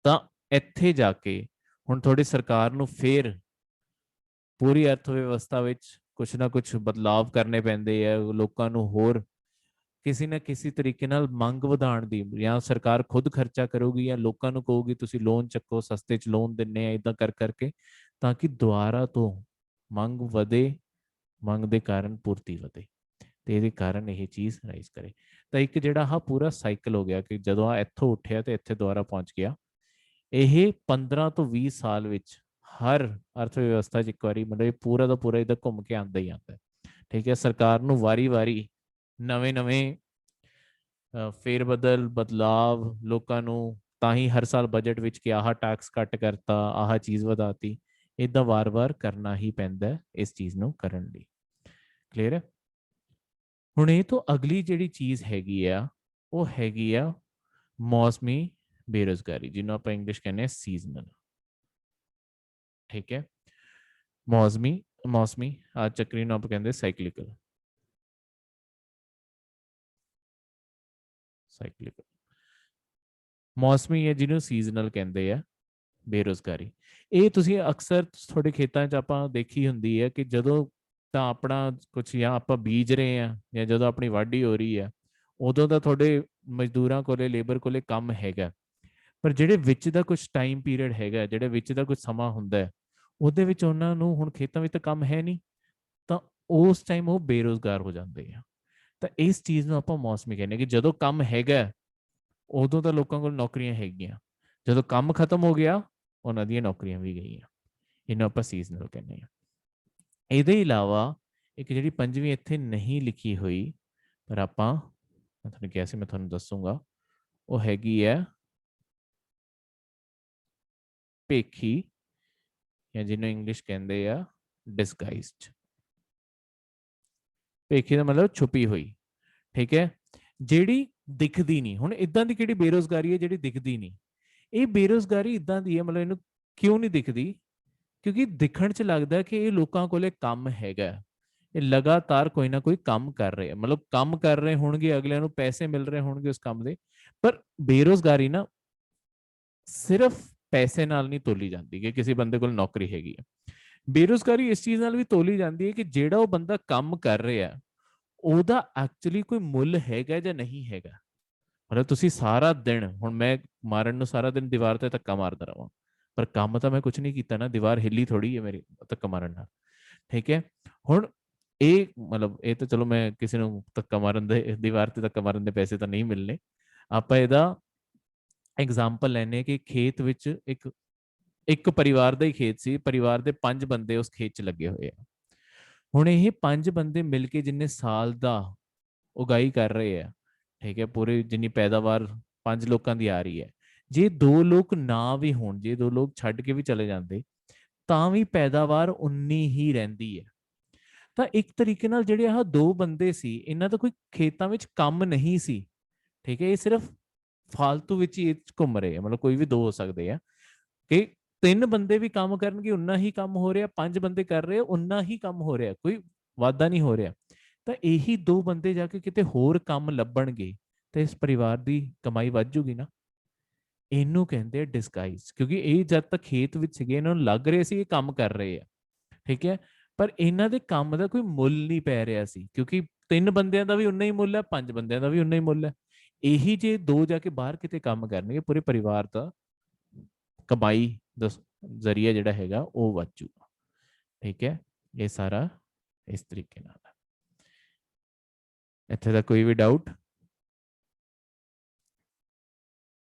ਤਾਂ ਇੱਥੇ ਜਾ ਕੇ ਹੁਣ ਤੁਹਾਡੀ ਸਰਕਾਰ ਨੂੰ ਫੇਰ ਪੂਰੀ ਅਰਥ ਵਿਵਸਥਾ ਵਿੱਚ ਕੁਛ ਨਾ ਕੁਛ ਬਦਲਾਵ ਕਰਨੇ ਪੈਂਦੇ ਆ, ਲੋਕਾਂ ਨੂੰ ਹੋਰ ਕਿਸੇ ਨਾ ਕਿਸੇ ਤਰੀਕੇ ਨਾਲ ਮੰਗ ਵਧਾਉਣ ਦੀ, ਜਾਂ ਸਰਕਾਰ ਖੁਦ ਖਰਚਾ ਕਰੂਗੀ ਜਾਂ ਲੋਕਾਂ ਨੂੰ ਕਹੂਗੀ ਤੁਸੀਂ ਲੋਨ ਚੱਕੋ, ਸਸਤੇ ਚ ਲੋਨ ਦਿੰਨੇ ਆ, ਇਦਾਂ ਕਰ ਕਰਕੇ, ਤਾਂ ਕਿ ਦੁਆਰਾ ਤੋਂ ਮੰਗ ਵਧੇ, ਮੰਗ ਦੇ ਕਾਰਨ ਪੂਰਤੀ ਵਧੇ, ਤੇ ਇਹਦੇ ਕਾਰਨ ਇਹ ਚੀਜ਼ ਰਾਈਜ਼ ਕਰੇ। ਤਾਂ ਇੱਕ ਜਿਹੜਾ ਆਹ ਪੂਰਾ ਸਾਈਕਲ ਹੋ ਗਿਆ ਕਿ ਜਦੋਂ ਆ ਇੱਥੋਂ ਉੱਠਿਆ ਤੇ ਇੱਥੇ ਦੁਆਰਾ ਪਹੁੰਚ ਗਿਆ, ਇਹ 15 ਤੋਂ 20 ਸਾਲ ਵਿੱਚ ਹਰ ਅਰਥ ਵਿਵਸਥਾ 'ਚ ਇੱਕ ਵਾਰੀ ਮਤਲਬ ਇਹ ਪੂਰਾ ਦਾ ਪੂਰਾ ਇਹਦਾ ਘੁੰਮ ਕੇ ਆਉਂਦਾ ਹੀ ਆਉਂਦਾ। ਠੀਕ ਹੈ, ਸਰਕਾਰ ਨੂੰ ਵਾਰੀ-ਵਾਰੀ ਨਵੇਂ-ਨਵੇਂ ਫੇਰ ਬਦਲਾਵ, ਲੋਕਾਂ ਨੂੰ ਤਾਂ ਹੀ ਹਰ ਸਾਲ ਬਜਟ ਵਿੱਚ ਕਿ ਆਹ ਟੈਕਸ ਕੱਟ ਕਰਤਾ, ਆਹ ਚੀਜ਼ ਵਧਾਤੀ, ਇਦਾਂ ਵਾਰ-ਵਾਰ ਕਰਨਾ ਹੀ ਪੈਂਦਾ ਇਸ ਚੀਜ਼ ਨੂੰ ਕਰਨ ਲਈ। ਕਲੀਅਰ ਹੈ? ਹੁਣ ਇਹ ਤੋਂ ਅਗਲੀ ਜਿਹੜੀ ਚੀਜ਼ ਹੈਗੀ ਆ ਉਹ ਹੈਗੀ ਆ ਮੌਸਮੀ ਬੇਰੁਜ਼ਗਾਰੀ, ਜਿਹਨੂੰ ਆਪਾਂ ਇੰਗਲਿਸ਼ ਕਹਿੰਦੇ ਆ ਸੀਜ਼ਨਲ। ਠੀਕ ਹੈ, ਮੌਸਮੀ ਆ ਚੱਕਰੀ ਨੂੰ ਆਪਾਂ ਕਹਿੰਦੇ ਸਾਈਕਲਿਕਲ। ਮੌਸਮੀ ਹੈ ਜਿਹਨੂੰ ਸੀਜ਼ਨਲ ਕਹਿੰਦੇ ਆ ਬੇਰੁਜ਼ਗਾਰੀ। ਇਹ ਤੁਸੀਂ ਅਕਸਰ ਤੁਹਾਡੇ ਖੇਤਾਂ 'ਚ ਆਪਾਂ ਦੇਖੀ ਹੁੰਦੀ ਹੈ ਕਿ ਜਦੋਂ ਤਾਂ ਆਪਣਾ ਕੁਝ ਜਾਂ ਆਪਾਂ ਬੀਜ ਰਹੇ ਆ ਜਾਂ ਜਦੋਂ ਆਪਣੀ ਵਾਢੀ ਹੋ ਰਹੀ ਹੈ, ਉਦੋਂ ਤਾਂ ਤੁਹਾਡੇ ਮਜ਼ਦੂਰਾਂ ਕੋਲੇ, ਲੇਬਰ ਕੋਲੇ ਕੰਮ ਹੈਗਾ, ਪਰ ਜਿਹੜੇ ਵਿੱਚ ਦਾ ਕੁਝ ਟਾਈਮ ਪੀਰੀਅਡ ਹੈਗਾ, ਜਿਹੜੇ ਵਿੱਚ ਦਾ ਕੁਝ ਸਮਾਂ ਹੁੰਦਾ ਹੈ, ਉਹਦੇ ਵਿੱਚ ਉਹਨਾਂ ਨੂੰ ਹੁਣ ਖੇਤਾਂ ਵਿੱਚ ਤਾਂ ਕੰਮ ਹੈ ਨਹੀਂ, ਤਾਂ ਉਸ ਟਾਈਮ ਉਹ ਬੇਰੁਜ਼ਗਾਰ ਹੋ ਜਾਂਦੇ ਆ। ਤਾਂ ਇਸ ਚੀਜ਼ ਨੂੰ ਆਪਾਂ ਮੌਸਮੀ ਕਹਿੰਦੇ ਕਿ ਜਦੋਂ ਕੰਮ ਹੈਗਾ ਉਦੋਂ ਤਾਂ ਲੋਕਾਂ ਕੋਲ ਨੌਕਰੀਆਂ ਹੈਗੀਆਂ, ਜਦੋਂ ਕੰਮ ਖਤਮ ਹੋ ਗਿਆ ਉਹਨਾਂ ਦੀਆਂ ਨੌਕਰੀਆਂ ਵੀ ਗਈਆਂ। ਇਹਨੂੰ ਆਪਾਂ ਸੀਜ਼ਨਲ ਕਹਿੰਦੇ ਆ। ਇਹਦੇ ਇਲਾਵਾ ਇੱਕ ਜਿਹੜੀ ਪੰਜਵੀਂ ਇੱਥੇ ਨਹੀਂ ਲਿਖੀ ਹੋਈ, ਪਰ ਆਪਾਂ ਮੈਂ ਤੁਹਾਨੂੰ ਕਿਹਾ ਸੀ ਮੈਂ ਤੁਹਾਨੂੰ ਦੱਸੂਗਾ, ਉਹ ਹੈਗੀ ਹੈ ਭੇਖੀ, ਜਾਂ ਜਿਹਨੂੰ ਇੰਗਲਿਸ਼ ਕਹਿੰਦੇ ਆ ਡਿਸਗਾਈਜ਼ਡ। ਭੇਖੀ ਦਾ ਮਤਲਬ ਛੁਪੀ ਹੋਈ। ਠੀਕ ਹੈ, ਜਿਹੜੀ ਦਿਖਦੀ ਨਹੀਂ। ਹੁਣ ਇਦਾਂ ਦੀ ਕਿਹੜੀ ਬੇਰੁਜ਼ਗਾਰੀ ਹੈ ਜਿਹੜੀ ਦਿਖਦੀ ਨਹੀਂ? ਇਹ ਬੇਰੁਜ਼ਗਾਰੀ ਇਦਾਂ ਦੀ ਹੈ, ਮਤਲਬ ਇਹਨੂੰ ਕਿਉਂ ਨਹੀਂ ਦਿਖਦੀ? ਕਿਉਂਕਿ ਦਿਖਣ 'ਚ ਲੱਗਦਾ ਕਿ ਇਹ ਲੋਕਾਂ ਕੋਲੇ ਕੰਮ ਹੈਗਾ, ਇਹ ਲਗਾਤਾਰ ਕੋਈ ਨਾ ਕੋਈ ਕੰਮ ਕਰ ਰਹੇ, ਮਤਲਬ ਕੰਮ ਕਰ ਰਹੇ ਹੋਣਗੇ, ਅਗਲਿਆਂ ਨੂੰ ਪੈਸੇ ਮਿਲ ਰਹੇ ਹੋਣਗੇ ਉਸ ਕੰਮ ਦੇ। ਪਰ ਬੇਰੁਜ਼ਗਾਰੀ ਨਾ ਸਿਰਫ ਪੈਸੇ ਨਾਲ ਨਹੀਂ ਤੋਲੀ ਜਾਂਦੀ ਕਿ ਕਿਸੇ ਬੰਦੇ ਕੋਲ ਨੌਕਰੀ ਹੈਗੀ ਹੈ। ਬੇਰੁਜ਼ਗਾਰੀ ਇਸ ਚੀਜ਼ ਨਾਲ ਵੀ ਤੋਲੀ ਜਾਂਦੀ ਹੈ ਕਿ ਜਿਹੜਾ ਉਹ ਬੰਦਾ ਕੰਮ ਕਰ ਰਿਹਾ ਉਹਦਾ ਐਕਚੁਅਲੀ ਕੋਈ ਮੁੱਲ ਹੈਗਾ ਜਾਂ ਨਹੀਂ ਹੈਗਾ। ਮਤਲਬ ਤੁਸੀਂ ਸਾਰਾ ਦਿਨ, ਹੁਣ ਮੈਂ ਮਾਰਨ ਨੂੰ ਸਾਰਾ ਦਿਨ ਦੀਵਾਰ ਤੇ ਧੱਕਾ ਮਾਰਦਾ ਰਹਾਂ, ਪਰ ਕੰਮ ਤਾਂ ਮੈਂ ਕੁਝ ਨਹੀਂ ਕੀਤਾ ਨਾ, ਦੀਵਾਰ ਹਿੱਲੀ ਥੋੜੀ ਹੈ ਮੇਰੀ ਧੱਕਾ ਮਾਰਨ ਨਾਲ। ਠੀਕ ਹੈ, ਹੁਣ ਇਹ ਮਤਲਬ ਇਹ ਤਾਂ ਚਲੋ ਮੈਂ ਕਿਸੇ ਨੂੰ ਧੱਕਾ ਮਾਰਨ ਦੇ, ਦੀਵਾਰ ਤੇ ਧੱਕਾ ਮਾਰਨ ਦੇ ਪੈਸੇ ਤਾਂ ਨਹੀਂ ਮਿਲਨੇ। ਆਪਾਂ ਇਹਦਾ ਐਗਜ਼ਾਮਪਲ ਲੈਨੇ ਕਿ ਖੇਤ ਵਿੱਚ ਇੱਕ ਪਰਿਵਾਰ ਦਾ ਹੀ ਖੇਤ ਸੀ, ਪਰਿਵਾਰ ਦੇ 5 ਬੰਦੇ ਉਸ ਖੇਤ 'ਚ ਲੱਗੇ ਹੋਏ ਆ। ਹੁਣ ਇਹ 5 ਬੰਦੇ ਮਿਲ ਕੇ ਜਿੰਨੇ ਸਾਲ ਦਾ ਉਗਾਈ ਕਰ ਰਹੇ ਆ, ਠੀਕ ਹੈ, ਪੂਰੀ ਜਿੰਨੀ ਪੈਦਾਵਾਰ 5 ਲੋਕਾਂ ਦੀ ਆ ਰਹੀ ਹੈ, ਜੇ 2 ਲੋਕ ਨਾ ਵੀ ਹੋਣ, ਜੇ 2 ਲੋਕ ਛੱਡ ਕੇ ਵੀ ਚਲੇ ਜਾਂਦੇ, ਤਾਂ ਵੀ ਪੈਦਾਵਾਰ ਉਨੀ ਹੀ ਰਹਿੰਦੀ ਹੈ। ਤਾਂ ਇੱਕ ਤਰੀਕੇ ਨਾਲ ਜਿਹੜੇ ਆਹ 2 ਬੰਦੇ ਸੀ, ਇਹਨਾਂ ਦਾ ਕੋਈ ਖੇਤਾਂ ਵਿੱਚ ਕੰਮ ਨਹੀਂ ਸੀ। ਠੀਕ ਹੈ, ਇਹ ਸਿਰਫ ਫਾਲਤੂ ਵਿੱਚ ਹੀ ਘੁੰਮ ਰਹੇ ਆ, ਮਤਲਬ ਕੋਈ ਵੀ 2 ਹੋ ਸਕਦੇ ਆ ਕਿ 3 ਬੰਦੇ ਵੀ ਕੰਮ ਕਰਨਗੇ ਉਨਾ ਹੀ ਕੰਮ ਹੋ ਰਿਹਾ, 5 ਬੰਦੇ ਕਰ ਰਹੇ ਉਨਾ ਹੀ ਕੰਮ ਹੋ ਰਿਹਾ, ਕੋਈ ਵਾਧਾ ਨਹੀਂ ਹੋ ਰਿਹਾ। ਤਾਂ ਇਹੀ 2 ਬੰਦੇ ਜਾ ਕੇ ਕਿਤੇ ਹੋਰ ਕੰਮ ਲੱਭਣਗੇ ਤੇ ਇਸ ਪਰਿਵਾਰ ਦੀ ਕਮਾਈ ਵੱਧ ਜੂਗੀ ਨਾ। ਇਹਨੂੰ ਕਹਿੰਦੇ ਆ ਡਿਸਗਾਈਜ਼, ਕਿਉਂਕਿ ਇਹ ਜਦ ਤੱਕ ਖੇਤ ਵਿੱਚ ਸੀਗੇ ਇਹਨਾਂ ਨੂੰ ਲੱਗ ਰਿਹਾ ਸੀ ਇਹ ਕੰਮ ਕਰ ਰਹੇ ਆ, ਠੀਕ ਹੈ, ਪਰ ਇਹਨਾਂ ਦੇ ਕੰਮ ਦਾ ਕੋਈ ਮੁੱਲ ਨਹੀਂ ਪੈ ਰਿਹਾ ਸੀ, ਕਿਉਂਕਿ 3 ਬੰਦਿਆਂ ਦਾ ਵੀ ਉਨਾ ਹੀ ਮੁੱਲ ਹੈ, 5 ਬੰਦਿਆਂ ਦਾ ਵੀ ਉਨਾ ਹੀ ਮੁੱਲ ਹੈ। ਇਹੀ ਜੇ 2 ਜਾ ਕੇ ਬਾਹਰ ਕਿਤੇ ਕੰਮ ਕਰਨਗੇ, ਪੂਰੇ ਪਰਿਵਾਰ ਦਾ ਕਮਾਈ ਦਾ ਜ਼ਰੀਆ ਜਿਹੜਾ ਹੈਗਾ ਉਹ ਵੱਧ ਜੂਗਾ। ਠੀਕ ਹੈ, ਇਹ ਸਾਰਾ ਇਸ ਤਰੀਕੇ ਨਾਲ ਹੈ। ਇੱਥੇ ਦਾ ਕੋਈ ਵੀ ਡਾਊਟ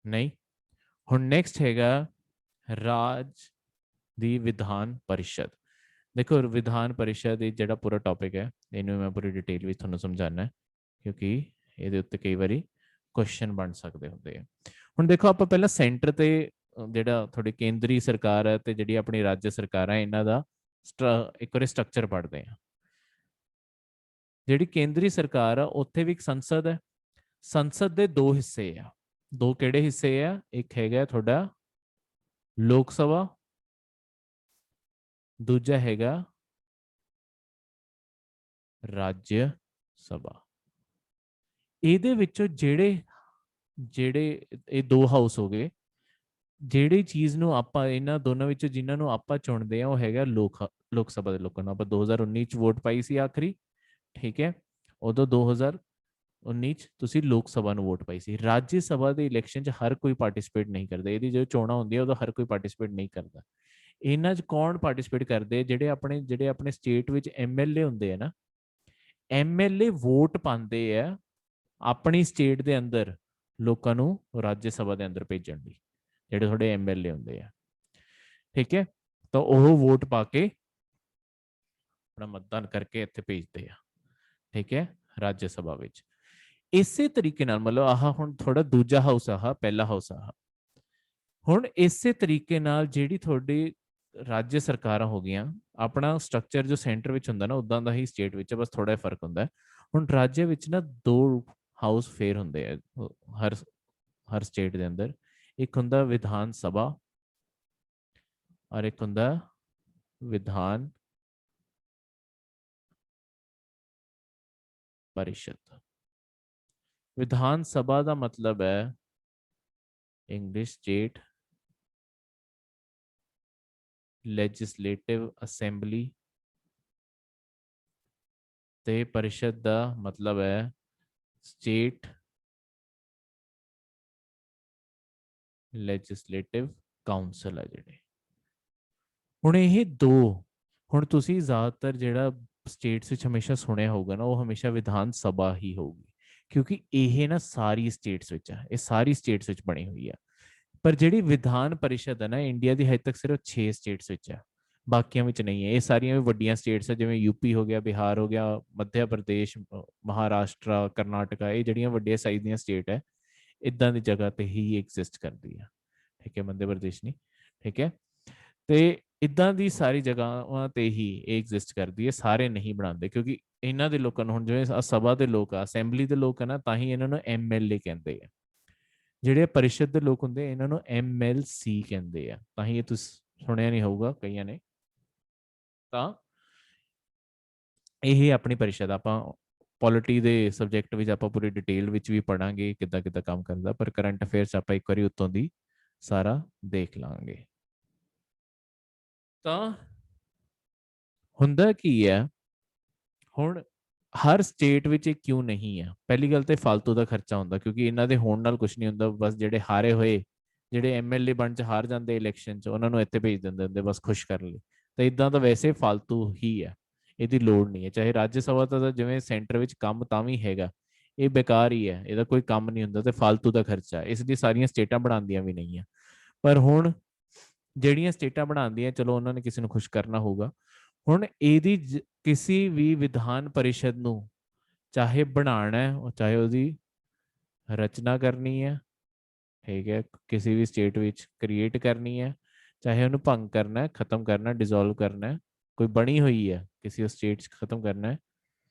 ਨਹੀਂ? ਹੁਣ ਨੈਕਸਟ ਹੈਗਾ ਰਾਜ ਦੀ ਵਿਧਾਨ ਪਰਿਸ਼ਦ, देखो विधान परिषद ਜਿਹੜਾ पूरा टॉपिक है ਇਹਨੂੰ मैं पूरी डिटेल ਵਿੱਚ ਤੁਹਾਨੂੰ ਸਮਝਾਣਾ ਹੈ ਕਿਉਂਕਿ ਇਹਦੇ ਉੱਤੇ ਕਈ ਵਾਰੀ ਕੁਐਸਚਨ ਬਣ ਸਕਦੇ ਹੁੰਦੇ ਆ। ਹੁਣ ਦੇਖੋ ਆਪਾਂ ਪਹਿਲਾਂ ਸੈਂਟਰ ਤੇ ਜਿਹੜਾ ਤੁਹਾਡੀ ਕੇਂਦਰੀ ਸਰਕਾਰ ਹੈ ਤੇ ਜਿਹੜੀ ਆਪਣੀ ਰਾਜ ਸਰਕਾਰ ਹੈ ਇਹਨਾਂ ਦਾ ਇੱਕ ਵਾਰੀ ਸਟਰਕਚਰ ਪੜ੍ਹਦੇ ਆ। ਜਿਹੜੀ ਕੇਂਦਰੀ ਸਰਕਾਰ ਆ ਉੱਥੇ ਵੀ ਇੱਕ ਸੰਸਦ ਹੈ। ਸੰਸਦ ਦੇ ਦੋ ਹਿੱਸੇ ਆ। ਦੋ ਕਿਹੜੇ ਹਿੱਸੇ ਆ? ਇੱਕ ਹੈਗਾ ਤੁਹਾਡਾ ਲੋਕ ਸਭਾ, ਦੂਜਾ ਹੈਗਾ ਰਾਜ ਸਭਾ। ਇਹਦੇ ਵਿੱਚੋਂ ਜਿਹੜੇ ਇਹ ਦੋ ਹਾਊਸ ਹੋ ਗਏ, ਜਿਹੜੀ ਚੀਜ਼ ਨੂੰ ਆਪਾਂ ਇਹਨਾਂ ਦੋਨਾਂ ਵਿੱਚੋਂ ਜਿਨ੍ਹਾਂ ਨੂੰ ਆਪਾਂ ਚੁਣਦੇ ਆ ਉਹ ਹੈਗਾ ਲੋਕ ਸਭਾ ਦੇ ਲੋਕਾਂ ਨੂੰ। ਆਪਾਂ 2019 ਚ ਵੋਟ ਪਾਈ ਸੀ ਆਖਰੀ, ਠੀਕ ਹੈ, ਉਦੋਂ 2019 ਚ ਤੁਸੀਂ ਲੋਕ ਸਭਾ ਨੂੰ ਵੋਟ ਪਾਈ ਸੀ। ਰਾਜ ਸਭਾ ਦੇ ਇਲੈਕਸ਼ਨ ਚ ਹਰ ਕੋਈ ਪਾਰਟਿਸਿਪੇਟ ਨਹੀਂ ਕਰਦਾ। ਇਹਦੀ ਜਦੋਂ ਚੋਣਾਂ ਹੁੰਦੀਆਂ ਉਦੋਂ ਹਰ ਕੋਈ ਪਾਰਟਿਸਿਪੇਟ ਨਹੀਂ ਕਰਦਾ। ਇਹਨਾਂ ਚ ਕੌਣ ਪਾਰਟਿਸਿਪੇਟ ਕਰਦੇ? ਜਿਹੜੇ ਆਪਣੇ ਸਟੇਟ ਵਿੱਚ ਐਮਐਲਏ ਹੁੰਦੇ ਆ ਨਾ, ਐਮਐਲਏ ਵੋਟ ਪਾਉਂਦੇ ਆ ਆਪਣੀ ਸਟੇਟ ਦੇ ਅੰਦਰ ਲੋਕਾਂ ਨੂੰ ਰਾਜ ਸਭਾ ਦੇ ਅੰਦਰ ਭੇਜਣ ਲਈ, ਜਿਹੜੇ ਤੁਹਾਡੇ ਐਮਐਲਏ ਹੁੰਦੇ ਆ, ਠੀਕ ਹੈ। ਤਾਂ ਉਹ ਵੋਟ ਪਾ ਕੇ ਆਪਣਾ ਮਤਦਾਨ ਕਰਕੇ ਇੱਥੇ ਭੇਜਦੇ ਆ, ਠੀਕ ਹੈ, ਰਾਜ ਸਭਾ ਵਿੱਚ। ਇਸੇ ਤਰੀਕੇ ਨਾਲ ਮਤਲਬ ਆਹ ਹੁਣ ਥੋੜਾ ਦੂਜਾ ਹਾਊਸ ਆ, ਪਹਿਲਾ ਹਾਊਸ ਆ। ਹੁਣ ਇਸੇ ਤਰੀਕੇ ਨਾਲ ਜਿਹੜੀ ਤੁਹਾਡੀ ਰਾਜ ਸਰਕਾਰਾਂ ਹੋ ਗਈਆਂ, ਆਪਣਾ ਸਟਰਕਚਰ ਜੋ ਸੈਂਟਰ ਵਿੱਚ ਹੁੰਦਾ ਨਾ ਉਦਾਂ ਦਾ ਹੀ ਸਟੇਟ ਵਿੱਚ, ਬਸ ਥੋੜਾ ਜਿਹਾ ਫਰਕ ਹੁੰਦਾ। ਹੁਣ ਰਾਜ ਵਿੱਚ ਨਾ ਦੋ ਹਾਊਸ ਫੇਰ ਹੁੰਦੇ ਆ ਹਰ ਸਟੇਟ ਦੇ ਅੰਦਰ। ਇੱਕ ਹੁੰਦਾ ਵਿਧਾਨ ਸਭਾ ਔਰ ਇੱਕ ਹੁੰਦਾ ਵਿਧਾਨ परिषद। विधान सभा का मतलब है इंग्लिश स्टेट लेजिस्लेटिव असेंबली, ते परिषद का मतलब है स्टेट लेजिस्लेटिव काउंसिल है जिहड़े। हुण ये दो, हुण तुसीं ज़्यादातर जिहड़ा स्टेट्स विच हमेशा सुनिया होगा ना, वो हमेशा विधान सभा ही होगी, क्योंकि ये ना सारी स्टेट्स विच है, ये सारी स्टेट्स विच बनी हुई है। पर जिहड़ी विधान परिषद है ना, इंडिया की हजे तक सिर्फ 6 स्टेट्स विच है, बाकियां विच नहीं है। ये सारियां भी वड्डियां स्टेट्स है, जिवें यूपी हो गया, बिहार हो गया, मध्य प्रदेश, महाराष्ट्र, कर्नाटका, ये जिहड़ियां वड्डियां साइज दीयां स्टेट है, इदां दी जगह ते ही एग्जिस्ट करती है, ठीक है, मध्य प्रदेश नहीं, ठीक है। तो इदां दी सारी जगह ते ही एग्जिस्ट करती है, सारे नहीं बनाते, क्योंकि इन्हां दे लोकां नूं हुण जिवें सभा दे लोक आ, असैंबली दे लोक है ना, तां ही इन्हां नूं MLA कहंदे आ। ਜਿਹੜੇ परिषद ਦੇ ਲੋਕ ਹੁੰਦੇ ਇਹਨਾਂ ਨੂੰ MLC ਕਹਿੰਦੇ ਆ, ਤਾਂ ਹੀ ਇਹ ਤੁਸੀਂ ਸੁਣਿਆ ਨਹੀਂ ਹੋਊਗਾ ਕਈਆਂ ਨੇ। ਤਾਂ ਇਹ ਆਪਣੀ परिषद ਆਪਾਂ ਪੋਲਿਟੀ ਦੇ ਸਬਜੈਕਟ ਵਿੱਚ ਆਪਾਂ ਪੂਰੀ ਡਿਟੇਲ ਵਿੱਚ ਵੀ ਪੜਾਂਗੇ ਕਿੱਦਾਂ ਕਿੱਦਾਂ ਕੰਮ ਕਰਦਾ, ਪਰ ਕਰੰਟ ਅਫੇਅਰਸ ਆਪਾਂ ਇੱਕ ਵਾਰੀ ਉੱਤੋਂ ਦੀ ਸਾਰਾ ਦੇਖ ਲਾਂਗੇ। ਤਾਂ ਹੁੰਦਾ ਕੀ ਹੈ, ਹੁਣ ਹਰ ਸਟੇਟ ਵਿੱਚ ਕਿਉਂ ਨਹੀਂ ਹੈ? ਪਹਿਲੀ ਗੱਲ ਤੇ ਫालतू ਦਾ ਖਰਚਾ ਹੁੰਦਾ, ਕਿਉਂਕਿ ਇਹਨਾਂ ਦੇ ਹੋਣ ਨਾਲ ਕੁਝ ਨਹੀਂ ਹੁੰਦਾ। ਬਸ ਜਿਹੜੇ ਹਾਰੇ ਹੋਏ, ਜਿਹੜੇ MLA ਬਣ ਚ ਹਾਰ ਜਾਂਦੇ ਇਲੈਕਸ਼ਨ ਚ, ਉਹਨਾਂ ਨੂੰ ਇੱਥੇ ਭੇਜ ਦਿੰਦੇ ਹੁੰਦੇ ਬਸ ਖੁਸ਼ ਕਰਨ ਲਈ। ਤਾਂ ਇਦਾਂ ਤਾਂ ਵੈਸੇ ਫालतू ਹੀ ਹੈ, ਇਹਦੀ ਲੋੜ ਨਹੀਂ ਹੈ। ਚਾਹੇ ਰਾਜ ਸਭਾ ਦਾ ਜਿਵੇਂ ਸੈਂਟਰ ਵਿੱਚ ਕੰਮ ਤਾਂ ਵੀ ਹੈਗਾ, ਇਹ ਬੇਕਾਰ ਹੀ ਹੈ, ਇਹਦਾ ਕੋਈ ਕੰਮ ਨਹੀਂ ਹੁੰਦਾ ਤੇ ਫालतू ਦਾ ਖਰਚਾ, ਇਸ ਲਈ ਸਾਰੀਆਂ ਸਟੇਟਾਂ ਬਣਾਉਂਦੀਆਂ ਵੀ ਨਹੀਂ ਆ। ਪਰ ਹੁਣ ਜਿਹੜੀਆਂ ਸਟੇਟਾਂ ਬਣਾਉਂਦੀਆਂ, ਚਲੋ ਉਹਨਾਂ ਨੇ ਕਿਸੇ ਨੂੰ ਖੁਸ਼ ਕਰਨਾ ਹੋਊਗਾ। ਹੁਣ ਇਹਦੀ ਕਿਸੇ ਵੀ ਵਿਧਾਨ परिषद ਨੂੰ ਚਾਹੇ ਬਣਾਉਣਾ ਹੈ, ਚਾਹੇ ਉਹਦੀ ਰਚਨਾ ਕਰਨੀ ਹੈ, ਠੀਕ ਹੈ, ਕਿਸੇ ਵੀ ਸਟੇਟ ਵਿੱਚ ਕ੍ਰੀਏਟ ਕਰਨੀ ਹੈ, ਚਾਹੇ ਉਹਨੂੰ ਭੰਗ ਕਰਨਾ ਹੈ, ਖਤਮ ਕਰਨਾ, ਡਿਸੋਲਵ ਕਰਨਾ ਹੈ, ਕੋਈ ਬਣੀ ਹੋਈ ਹੈ ਕਿਸੇ ਸਟੇਟ 'ਚ ਖਤਮ ਕਰਨਾ ਹੈ,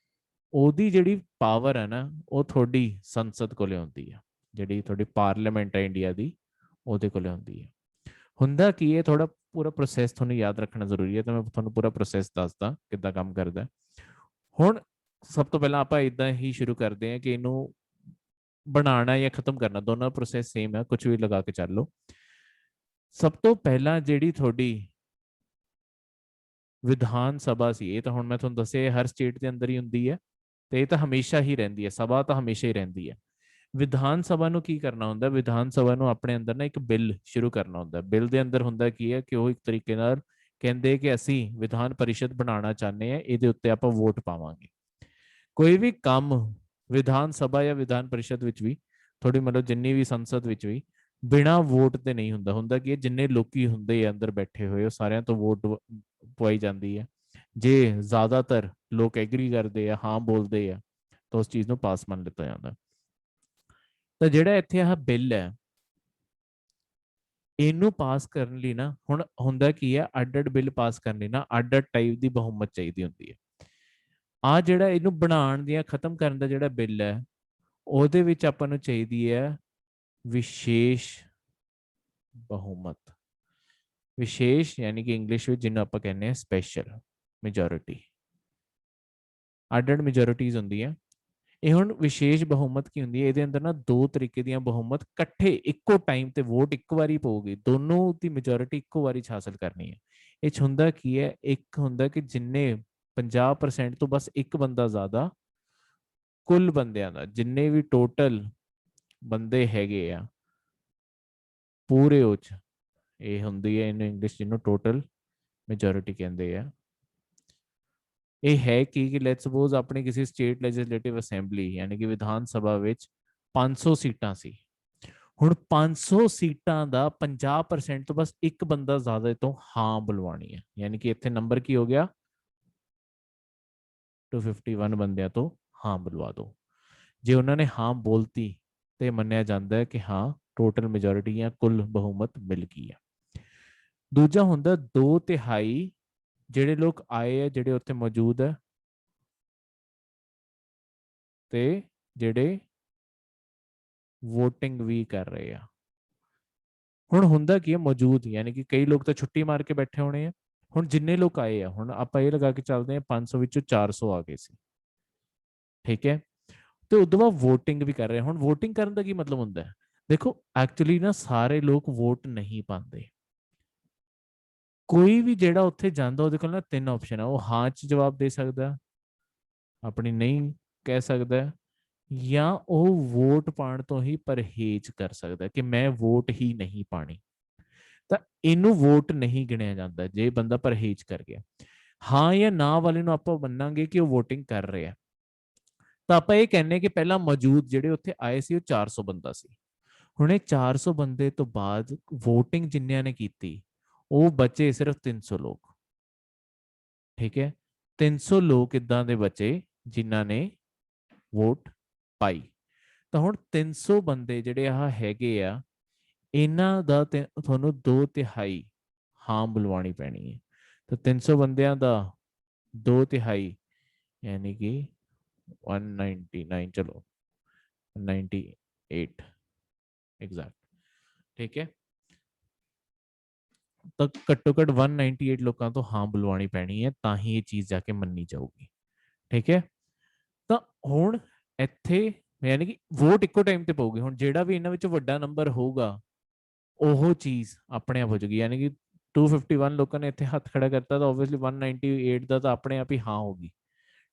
ਉਹਦੀ ਜਿਹੜੀ ਪਾਵਰ ਹੈ ਨਾ, ਉਹ ਤੁਹਾਡੀ ਸੰਸਦ ਕੋਲੇ ਹੁੰਦੀ ਹੈ, ਜਿਹੜੀ ਤੁਹਾਡੀ ਪਾਰਲੀਮੈਂਟ ਹੈ ਇੰਡੀਆ ਦੀ, ਉਹਦੇ ਕੋਲੇ ਹੁੰਦੀ ਹੈ। ਹੁੰਦਾ ਕੀ ਹੈ, ਥੋੜਾ पूरा प्रोसैस ਤੁਹਾਨੂੰ याद रखना जरूरी है, तो मैं ਤੁਹਾਨੂੰ पूरा प्रोसैस ਦੱਸਦਾ ਕਿੱਦਾਂ ਕੰਮ ਕਰਦਾ। ਹੁਣ ਸਭ ਤੋਂ ਪਹਿਲਾਂ ਆਪਾਂ ਇਦਾਂ ਹੀ ਸ਼ੁਰੂ ਕਰਦੇ ਹਾਂ ਕਿ ਇਹਨੂੰ ਬਣਾਉਣਾ ਜਾਂ ਖਤਮ ਕਰਨਾ, ਦੋਨੋਂ प्रोसैस सेम है, कुछ भी लगा के ਚੱਲ ਲਓ। ਸਭ ਤੋਂ ਪਹਿਲਾਂ ਜਿਹੜੀ ਤੁਹਾਡੀ ਵਿਧਾਨ ਸਭਾ ਸੀ, ਇਹ ਤਾਂ ਹੁਣ ਮੈਂ ਤੁਹਾਨੂੰ ਦੱਸਿਆ ਹਰ ਸਟੇਟ ਦੇ ਅੰਦਰ ਹੀ ਹੁੰਦੀ ਹੈ, ਤੇ ਇਹ ਤਾਂ ਹਮੇਸ਼ਾ ਹੀ ਰਹਿੰਦੀ ਹੈ, ਸਭਾ ਤਾਂ ਹਮੇਸ਼ਾ ਹੀ ਰਹਿੰਦੀ ਹੈ। ਵਿਧਾਨ ਸਭਾ ਨੂੰ ਕੀ ਕਰਨਾ ਹੁੰਦਾ? ਵਿਧਾਨ ਸਭਾ ਨੂੰ ਆਪਣੇ ਅੰਦਰ ਨਾ ਇੱਕ ਬਿੱਲ ਸ਼ੁਰੂ ਕਰਨਾ ਹੁੰਦਾ। ਬਿੱਲ ਦੇ ਅੰਦਰ ਹੁੰਦਾ ਕੀ ਹੈ ਕਿ ਉਹ ਇੱਕ ਤਰੀਕੇ ਨਾਲ ਕਹਿੰਦੇ ਕਿ ਅਸੀਂ ਵਿਧਾਨ परिषद ਬਣਾਉਣਾ ਚਾਹੁੰਦੇ ਹਾਂ, ਇਹਦੇ ਉੱਤੇ ਆਪਾਂ ਵੋਟ ਪਾਵਾਂਗੇ। ਕੋਈ ਵੀ ਕੰਮ ਵਿਧਾਨ ਸਭਾ ਜਾਂ ਵਿਧਾਨ परिषद ਵਿੱਚ ਵੀ, ਥੋੜੀ ਮਤਲਬ ਜਿੰਨੀ ਵੀ ਸੰਸਦ ਵਿੱਚ ਵੀ ਬਿਨਾਂ ਵੋਟ ਤੇ ਨਹੀਂ ਹੁੰਦਾ। ਹੁੰਦਾ ਕਿ ਜਿੰਨੇ ਲੋਕੀ ਹੁੰਦੇ ਆ ਅੰਦਰ ਬੈਠੇ ਹੋਏ, ਉਹ ਸਾਰਿਆਂ ਤੋਂ ਵੋਟ ਪਵਾਈ ਜਾਂਦੀ ਹੈ। जे ज्यादातर लोग एग्री करते हैं, हाँ बोलते हैं, तो उस चीज़ ਨੂੰ ਪਾਸ ਮੰਨ ਲਿੱਤਾ ਜਾਂਦਾ। ਤਾਂ ਜਿਹੜਾ ਇੱਥੇ ਆਹ ਬਿੱਲ ਹੈ, ਇਹਨੂੰ ਪਾਸ ਕਰਨ ਲਈ ਨਾ ਹੁਣ ਹੁੰਦਾ ਕੀ ਹੈ, ਅੱਡ-ਅੱਡ ਬਿੱਲ ਪਾਸ ਕਰਨ ਲਈ ਨਾ ਅੱਡ-ਅੱਡ ਟਾਈਪ ਦੀ ਬਹੁਮਤ ਚਾਹੀਦੀ ਹੁੰਦੀ ਹੈ। ਆ ਜਿਹੜਾ ਇਹਨੂੰ ਬਣਾਉਣ ਦੀਆਂ ਖਤਮ ਕਰਨ ਦਾ ਜਿਹੜਾ ਬਿੱਲ ਹੈ, ਉਹਦੇ ਵਿੱਚ ਆਪਾਂ ਨੂੰ ਚਾਹੀਦੀ ਹੈ ਵਿਸ਼ੇਸ਼ ਬਹੁਮਤ। ਵਿਸ਼ੇਸ਼ ਯਾਨੀ ਕਿ ਇੰਗਲਿਸ਼ ਵਿੱਚ ਜਿਹਨੂੰ ਆਪਾਂ ਕਹਿੰਦੇ ਆ ਸਪੈਸ਼ਲ ਮੈਜੋਰਿਟੀ। ਅੱਡ-ਅੱਡ ਮੈਜੋਰਿਟੀਜ਼ ਹੁੰਦੀਆਂ। ਇਹ ਹੁਣ ਵਿਸ਼ੇਸ਼ ਬਹੁਮਤ ਕੀ ਹੁੰਦੀ ਹੈ, ਇਹਦੇ ਅੰਦਰ ਨਾ ਦੋ ਤਰੀਕੇ ਦੀਆਂ ਬਹੁਮਤ ਇਕੱਠੇ ਇੱਕੋ ਟਾਈਮ ਤੇ ਵੋਟ ਇੱਕ ਵਾਰੀ ਪਊਗੀ, ਦੋਨੋਂ ਦੀ ਮੈਜੋਰਿਟੀ ਇੱਕੋ ਵਾਰੀ ਚ ਹਾਸਲ ਕਰਨੀ ਹੈ। ਇਹ ਚ ਹੁੰਦਾ ਕੀ ਹੈ, ਇੱਕ ਹੁੰਦਾ ਕਿ ਜਿੰਨੇ 50% ਤੋਂ ਬਸ ਇੱਕ ਬੰਦਾ ਜ਼ਿਆਦਾ ਕੁੱਲ ਬੰਦਿਆਂ ਦਾ, ਜਿੰਨੇ ਵੀ ਟੋਟਲ ਬੰਦੇ ਹੈਗੇ ਆ ਪੂਰੇ ਉਹ ਚ, ਇਹ ਹੁੰਦੀ ਹੈ ਇਹਨੂੰ ਇੰਗਲਿਸ਼ ਜਿਹਨੂੰ ਟੋਟਲ ਮੈਜੋਰਿਟੀ ਕਹਿੰਦੇ ਆ। ਇਹ ਹੈ ਕਿ ਲੈਟਸ ਸਪੋਜ਼ ਆਪਣੀ ਕਿਸੇ ਸਟੇਟ ਲੈਜਿਸਲੇਟਿਵ ਅਸੈਂਬਲੀ ਯਾਨੀ ਕਿ ਵਿਧਾਨ ਸਭਾ ਵਿੱਚ 500 ਸੀਟਾਂ ਸੀ। ਹੁਣ 500 ਸੀਟਾਂ ਦਾ 50% ਤੋਂ ਬਸ ਇੱਕ ਬੰਦਾ ਜ਼ਿਆਦਾ ਤੋਂ ਹਾਂ ਬੁਲਵਾਣੀ ਹੈ, ਯਾਨੀ ਕਿ ਇੱਥੇ ਨੰਬਰ ਕੀ ਹੋ ਗਿਆ 251 ਬੰਦਿਆਂ ਤੋਂ ਹਾਂ ਬੁਲਵਾ ਦਿਓ। ਜੇ ਉਹਨਾਂ ਨੇ ਹਾਂ ਬੋਲਤੀ ਤੇ ਮੰਨਿਆ ਜਾਂਦਾ ਹੈ ਕਿ ਹਾਂ ਟੋਟਲ ਮੈਜੋਰਿਟੀ ਜਾਂ ਕੁੱਲ ਬਹੁਮਤ ਮਿਲ ਗਈ ਹੈ। ਦੂਜਾ ਹੁੰਦਾ 2/3 ਜਿਹੜੇ ਲੋਕ ਆਏ ਆ, ਜਿਹੜੇ ਉੱਥੇ ਮੌਜੂਦ ਹੈ ਤੇ ਜਿਹੜੇ ਵੋਟਿੰਗ ਵੀ ਕਰ ਰਹੇ ਆ। ਹੁਣ ਹੁੰਦਾ ਕੀ ਹੈ, ਮੌਜੂਦ ਯਾਨੀ ਕਿ ਕਈ ਲੋਕ ਤਾਂ ਛੁੱਟੀ ਮਾਰ ਕੇ ਬੈਠੇ ਹੋਣੇ ਆ। ਹੁਣ ਜਿੰਨੇ ਲੋਕ ਆਏ ਆ, ਹੁਣ ਆਪਾਂ ਇਹ ਲਗਾ ਕੇ ਚੱਲਦੇ ਆ 500 ਵਿੱਚੋਂ 400 ਆ ਗਏ ਸੀ, ਠੀਕ ਹੈ, ਤੇ ਉਦੋਂ ਬਾਅਦ ਵੋਟਿੰਗ ਵੀ ਕਰ ਰਹੇ। ਹੁਣ ਵੋਟਿੰਗ ਕਰਨ ਦਾ ਕੀ ਮਤਲਬ ਹੁੰਦਾ ਹੈ, ਦੇਖੋ ਐਕਚੁਅਲੀ ਨਾ ਸਾਰੇ ਲੋਕ ਵੋਟ ਨਹੀਂ ਪਾਉਂਦੇ। ਕੋਈ ਵੀ ਜਿਹੜਾ ਉੱਥੇ ਜਾਂਦਾ ਉਹਦੇ ਕੋਲ ਨਾ ਤਿੰਨ ਆਪਸ਼ਨ ਆ, ਉਹ ਹਾਂ ਚ ਜਵਾਬ ਦੇ ਸਕਦਾ, ਆਪਣੀ ਨਹੀਂ ਕਹਿ ਸਕਦਾ, ਜਾਂ ਉਹ ਵੋਟ ਪਾਉਣ ਤੋਂ ਹੀ ਪਰਹੇਜ਼ ਕਰ ਸਕਦਾ ਕਿ ਮੈਂ ਵੋਟ ਹੀ ਨਹੀਂ ਪਾਣੀ। ਤਾਂ ਇਹਨੂੰ ਵੋਟ ਨਹੀਂ ਗਿਣਿਆ ਜਾਂਦਾ ਜੇ ਬੰਦਾ ਪਰਹੇਜ਼ ਕਰ ਗਿਆ। ਹਾਂ ਜਾਂ ਨਾ ਵਾਲੇ ਨੂੰ ਆਪਾਂ ਮੰਨਾਂਗੇ ਕਿ ਉਹ ਵੋਟਿੰਗ ਕਰ ਰਿਹਾ। ਤਾਂ ਆਪਾਂ ਇਹ ਕਹਿੰਨੇ ਕਿ ਪਹਿਲਾਂ ਮੌਜੂਦ ਜਿਹੜੇ ਉੱਥੇ ਆਏ ਸੀ ਉਹ 400 ਬੰਦਾ ਸੀ। ਹੁਣ ਇਹ 400 ਬੰਦੇ ਤੋਂ ਬਾਅਦ ਵੋਟਿੰਗ ਜਿੰਨਿਆਂ ਨੇ ਕੀਤੀ ਉਹ ਬਚੇ ਸਿਰਫ 300 ਲੋਕ, ਠੀਕ ਹੈ। 300 ਲੋਕ ਇਦਾਂ ਦੇ ਬਚੇ ਜਿਨ੍ਹਾਂ ਨੇ ਵੋਟ ਪਾਈ। ਤਾਂ ਹੁਣ 300 ਬੰਦੇ ਜਿਹੜੇ ਆ ਹੈਗੇ ਆ, ਇਹਨਾਂ ਦਾ ਤੁਹਾਨੂੰ 2/3 ਹਾਂ ਬੁਲਵਾਉਣੀ ਪੈਣੀ ਹੈ। ਤਾਂ 300 ਬੰਦਿਆਂ ਦਾ 2/3 ਯਾਨੀ ਕਿ 199, ਚਲੋ 98 ਐਗਜ਼ੈਕਟ, ਠੀਕ ਹੈ। ਤਾਂ ਘੱਟੋ ਘੱਟ 198 ਲੋਕਾਂ ਤੋਂ ਹਾਂ ਬੁਲਵਾਉਣੀ ਪੈਣੀ ਹੈ, ਤਾਂ ਹੀ ਇਹ ਚੀਜ਼ ਜਾ ਕੇ ਮੰਨੀ ਜਾਊਗੀ, ਠੀਕ ਹੈ। ਤਾਂ ਹੁਣ ਇੱਥੇ ਯਾਨੀ ਕਿ ਵੋਟ ਇੱਕੋ ਟਾਈਮ ਤੇ ਪਊਗੀ। ਹੁਣ ਜਿਹੜਾ ਵੀ ਇਹਨਾਂ ਵਿੱਚ ਵੱਡਾ ਨੰਬਰ ਹੋਊਗਾ ਉਹ ਚੀਜ਼ ਆਪਣੇ ਆਪ ਹੋ ਜਾਊਗੀ, ਯਾਨੀ ਕਿ 251 ਲੋਕਾਂ ਨੇ ਇੱਥੇ ਹੱਥ ਖੜਾ ਕਰਤਾ ਤਾਂ ਆਬਵੀਅਸਲੀ 198 ਦਾ ਤਾਂ ਆਪਣੇ ਆਪ ਹੀ ਹਾਂ ਹੋਗੀ,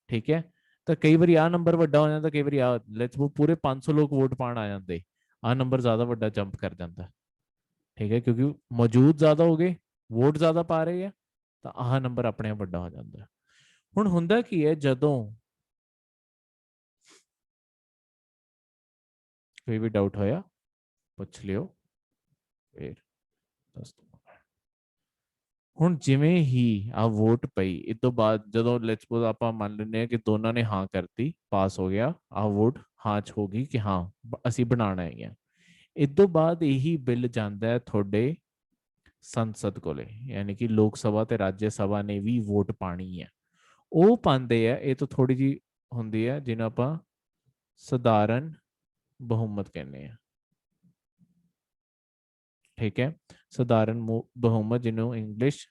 ਠੀਕ ਹੈ। ਤਾਂ ਕਈ ਵਾਰੀ ਆਹ ਨੰਬਰ ਵੱਡਾ ਹੋ ਜਾਂਦਾ, ਕਈ ਵਾਰੀ ਆ ਲੈਟਸ ਪੂਰੇ 500 ਲੋਕ ਵੋਟ ਪਾਣ ਆ ਜਾਂਦੇ, ਆਹ ਨੰਬਰ ਜ਼ਿਆਦਾ ਵੱਡਾ ਜੰਪ ਕਰ ਜਾਂਦਾ, ਠੀਕ ਹੈ, ਕਿਉਂਕਿ ਮੌਜੂਦ ਜ਼ਿਆਦਾ ਹੋ ਗਏ, ਵੋਟ ਜ਼ਿਆਦਾ ਪਾ ਰਹੇ ਆ, ਤਾਂ ਆਹ ਨੰਬਰ ਆਪਣੇ ਆਪ ਵੱਡਾ ਹੋ ਜਾਂਦਾ। ਹੁਣ ਹੁੰਦਾ ਕੀ ਹੈ, ਜਦੋਂ ਕੋਈ ਵੀ ਡਾਊਟ ਹੋਇਆ ਪੁੱਛ ਲਿਓ ਫਿਰ ਦੱਸ ਦੂੰਗਾ। ਹੁਣ ਜਿਵੇਂ ਹੀ ਆ ਵੋਟ ਪਈ, ਇਸ ਤੋਂ ਬਾਅਦ ਜਦੋਂ ਲੈਟਸ ਸਪੋਜ਼ ਆਪਾਂ ਮੰਨ ਲੈਂਦੇ ਹਾਂ ਕਿ ਦੋਨਾਂ ਨੇ ਹਾਂ ਕਰਤੀ, ਪਾਸ ਹੋ ਗਿਆ, ਆ ਵੋਟ ਹਾਂ ਚ ਹੋ ਗਈ ਕਿ ਹਾਂ ਅਸੀਂ ਬਣਾਉਣਾ ਹੈ। ਇਸ ਤੋਂ ਬਾਅਦ ਇਹੀ ਬਿੱਲ ਜਾਂਦਾ ਹੈ ਤੁਹਾਡੇ ਸੰਸਦ ਕੋਲੇ, ਯਾਨੀ ਕਿ ਲੋਕ ਸਭਾ ਤੇ ਰਾਜ ਸਭਾ ਨੇ ਵੀ ਵੋਟ ਪਾਣੀ ਹੈ। ਉਹ ਪਾਉਂਦੇ ਆ, ਇਹ ਤਾਂ ਥੋੜੀ ਜੀ ਹੁੰਦੀ ਹੈ ਜਿਹਨੂੰ ਆਪਾਂ ਸਧਾਰਨ ਬਹੁਮਤ ਕਹਿੰਦੇ ਆ, ਠੀਕ ਹੈ। ਸਧਾਰਨ ਬਹੁਮਤ ਜਿਹਨੂੰ ਇੰਗਲਿਸ਼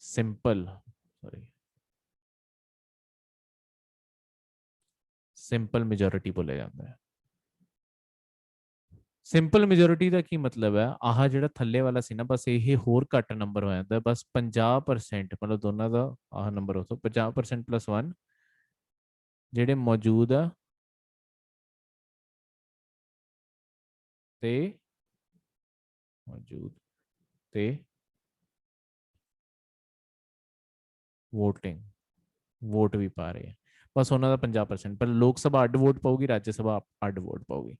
ਸਿੰਪਲ ਮੈਜੋਰਿਟੀ ਬੋਲਿਆ ਜਾਂਦਾ ਹੈ। ਸਿੰਪਲ ਮੈਜੋਰਿਟੀ ਦਾ ਕੀ ਮਤਲਬ ਹੈ, ਆਹ ਜਿਹੜਾ ਥੱਲੇ ਵਾਲਾ ਸੀ ਨਾ ਬਸ ਇਹ ਹੋਰ ਘੱਟ ਨੰਬਰ ਹੋ ਜਾਂਦਾ, ਬਸ 50% ਮਤਲਬ ਦੋਨਾਂ ਦਾ ਆਹ ਨੰਬਰ ਹੋ ਸੋ 50% + 1 ਜਿਹੜੇ ਮੌਜੂਦ ਆ ਤੇ ਮੌਜੂਦ ਤੇ ਵੋਟਿੰਗ ਵੋਟ ਵੀ ਪਾ ਰਹੇ ਆ, ਬਸ ਉਹਨਾਂ ਦਾ 50%। ਪਰ ਲੋਕ ਸਭਾ ਅੱਡ ਵੋਟ ਪਾਊਗੀ, ਰਾਜ ਸਭਾ ਅੱਡ ਵੋਟ ਪਾਊਗੀ।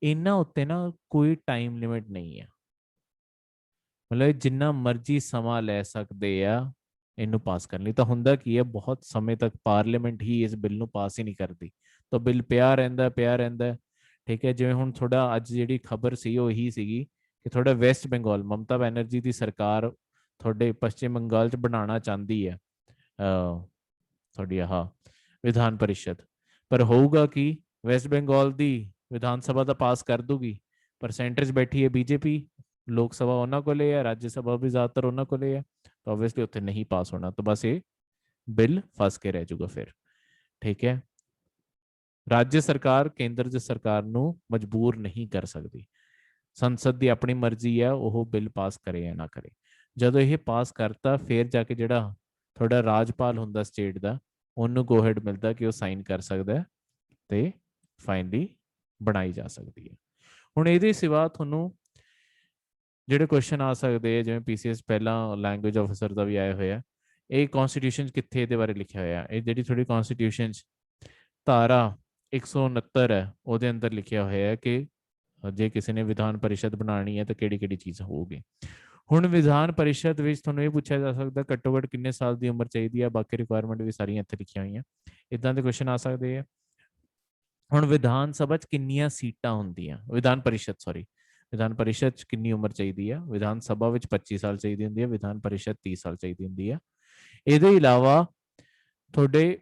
ਇਹਨਾਂ ਉੱਤੇ ਨਾ ਕੋਈ ਟਾਈਮ ਲਿਮਿਟ ਨਹੀਂ ਹੈ, ਮਤਲਬ ਜਿੰਨਾ ਮਰਜ਼ੀ ਸਮਾਂ ਲੈ ਸਕਦੇ ਆ ਇਹਨੂੰ ਪਾਸ ਕਰਨ ਲਈ। ਤਾਂ ਹੁੰਦਾ ਕੀ ਹੈ, ਬਹੁਤ ਸਮੇਂ ਤੱਕ ਪਾਰਲੀਮੈਂਟ ਹੀ ਇਸ ਬਿੱਲ ਨੂੰ ਪਾਸ ਹੀ ਨਹੀਂ ਕਰਦੀ, ਤਾਂ ਬਿੱਲ ਪਿਆ ਰਹਿੰਦਾ। ਠੀਕ ਹੈ, ਜਿਵੇਂ ਹੁਣ ਥੋੜਾ ਅੱਜ ਜਿਹੜੀ ਖਬਰ ਸੀ ਉਹ ਇਹੀ ਸੀਗੀ ਕਿ ਥੋੜਾ ਵੈਸਟ ਬੰਗਾਲ, ਮਮਤਾ ਬੈਨਰਜੀ ਦੀ ਸਰਕਾਰ ਤੁਹਾਡੇ ਪੱਛਮੀ ਬੰਗਾਲ 'ਚ ਬਣਾਉਣਾ ਚਾਹੁੰਦੀ ਹੈ ਤੁਹਾਡੀ ਆਹ ਵਿਧਾਨ ਪਰਿਸ਼ਦ, ਪਰ ਹੋਊਗਾ ਕਿ ਵੈਸਟ ਬੰਗਾਲ ਦੀ ਵਿਧਾਨ ਸਭਾ ਤਾਂ ਪਾਸ ਕਰ ਦੂਗੀ, ਪਰ ਸੈਂਟਰ 'ਚ ਬੈਠੀ ਹੈ ਬੀਜੇਪੀ, ਲੋਕ ਸਭਾ ਉਹਨਾਂ ਕੋਲੇ ਹੈ, ਰਾਜ ਸਭਾ ਵੀ ਜ਼ਿਆਦਾਤਰ ਉਹਨਾਂ ਕੋਲੇ ਹੈ, ਤਾਂ ਆਬਵੀਅਸਲੀ ਉੱਥੇ ਨਹੀਂ ਪਾਸ ਹੋਣਾ, ਤਾਂ ਬਸ ਇਹ ਬਿੱਲ ਫਸ ਕੇ ਰਹਿ ਜਾਊਗਾ ਫਿਰ। ਠੀਕ ਹੈ, ਰਾਜ ਸਰਕਾਰ ਕੇਂਦਰ ਦੀ ਸਰਕਾਰ ਨੂੰ ਮਜਬੂਰ ਨਹੀਂ ਕਰ ਸਕਦੀ, ਸੰਸਦ ਦੀ ਆਪਣੀ ਮਰਜ਼ੀ ਹੈ ਉਹ ਬਿੱਲ ਪਾਸ ਕਰੇ ਜਾਂ ਨਾ ਕਰੇ। ਜਦੋਂ ਇਹ ਪਾਸ ਕਰਤਾ ਫਿਰ ਜਾ ਕੇ ਜਿਹੜਾ ਤੁਹਾਡਾ ਰਾਜਪਾਲ ਹੁੰਦਾ ਸਟੇਟ ਦਾ, ਉਹਨੂੰ ਗੋ ਹੈਡ ਮਿਲਦਾ ਕਿ ਉਹ ਸਾਈਨ ਕਰ ਸਕਦਾ ਹੈ ਤੇ ਫਾਈਨਲੀ ਬਣਾਈ ਜਾ ਸਕਦੀ ਹੈ। ਹੁਣ ਇਹਦੇ ਸਿਵਾ ਤੁਹਾਨੂੰ ਜਿਹੜੇ ਕੁਐਸਚਨ ਆ ਸਕਦੇ ਆ, ਜਿਵੇਂ ਪੀਸੀਐਸ ਪਹਿਲਾਂ ਲੈਂਗੁਏਜ ਆਫਿਸਰ ਦਾ ਵੀ ਆਇਆ ਹੋਇਆ, ਇਹ ਕਨਸਟੀਟਿਊਸ਼ਨ ਕਿੱਥੇ ਇਹਦੇ ਬਾਰੇ ਲਿਖਿਆ ਹੋਇਆ, ਇਹ ਜਿਹੜੀ ਥੋੜੀ ਕਨਸਟੀਟਿਊਸ਼ਨ ਧਾਰਾ 169 ਹੈ ਉਹਦੇ ਅੰਦਰ ਲਿਖਿਆ ਹੋਇਆ ਹੈ ਕਿ ਜੇ ਕਿਸੇ ਨੇ ਵਿਧਾਨ ਪਰਿਸ਼ਦ ਬਣਾਉਣੀ ਹੈ ਤਾਂ ਕਿਹੜੀ ਕਿਹੜੀ ਚੀਜ਼ ਹੋਊਗੀ। ਹੁਣ ਵਿਧਾਨ ਪਰਿਸ਼ਦ ਵਿੱਚ ਤੁਹਾਨੂੰ ਇਹ ਪੁੱਛਿਆ ਜਾ ਸਕਦਾ ਘੱਟੋ ਘੱਟ ਕਿੰਨੇ ਸਾਲ ਦੀ ਉਮਰ ਚਾਹੀਦੀ ਹੈ, ਬਾਕੀ ਰਿਕੁਆਇਰਮੈਂਟ ਵੀ ਸਾਰੀਆਂ ਇੱਥੇ ਲਿਖੀਆਂ ਹੋਈਆਂ, ਇਦਾਂ ਦੇ ਕੁਐਸਚਨ ਆ ਸਕਦੇ ਆ। ਹੁਣ ਵਿਧਾਨ ਸਭਾ 'ਚ ਕਿੰਨੀਆਂ ਸੀਟਾਂ ਹੁੰਦੀਆਂ, ਵਿਧਾਨ ਪਰਿਸ਼ਦ 'ਚ ਕਿੰਨੀ ਉਮਰ ਚਾਹੀਦੀ ਆ, ਵਿਧਾਨ ਸਭਾ ਵਿੱਚ 25 ਸਾਲ ਚਾਹੀਦੀ ਹੁੰਦੀ ਹੈ, ਵਿਧਾਨ ਪਰਿਸ਼ਦ 30 ਸਾਲ ਚਾਹੀਦੀ ਹੁੰਦੀ ਆ। ਇਹਦੇ ਇਲਾਵਾ ਤੁਹਾਡੇ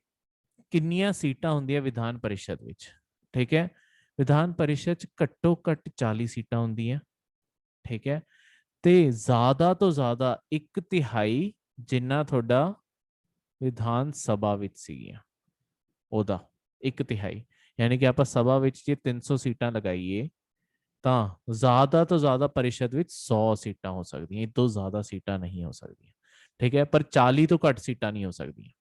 ਕਿੰਨੀਆਂ ਸੀਟਾਂ ਹੁੰਦੀਆਂ ਵਿਧਾਨ ਪਰਿਸ਼ਦ ਵਿੱਚ, ਠੀਕ ਹੈ, ਵਿਧਾਨ ਪਰਿਸ਼ਦ 'ਚ ਘੱਟੋ ਘੱਟ 40 ਸੀਟਾਂ ਹੁੰਦੀਆਂ, ਠੀਕ ਹੈ, ਤੇ ਜ਼ਿਆਦਾ ਤੋਂ ਜ਼ਿਆਦਾ 1/3 ਜਿੰਨਾ ਤੁਹਾਡਾ ਵਿਧਾਨ ਸਭਾ ਵਿੱਚ ਸੀਗੀਆਂ ਉਹਦਾ 1/3, ਯਾਨੀ ਕਿ ਆਪਾਂ ਸਭਾ ਵਿੱਚ ਜੇ 300 ਸੀਟਾਂ ਲਗਾਈਏ ਤਾਂ ਜ਼ਿਆਦਾ ਤੋਂ ਜ਼ਿਆਦਾ ਪਰਿਸ਼ਦ ਵਿੱਚ 100 ਸੀਟਾਂ ਹੋ ਸਕਦੀਆਂ, ਇਹ ਤੋਂ ਜ਼ਿਆਦਾ ਸੀਟਾਂ ਨਹੀਂ ਹੋ ਸਕਦੀਆਂ, ਠੀਕ ਹੈ, ਪਰ 40 ਤੋਂ ਘੱਟ ਸੀਟਾਂ ਨਹੀਂ ਹੋ ਸਕਦੀਆਂ,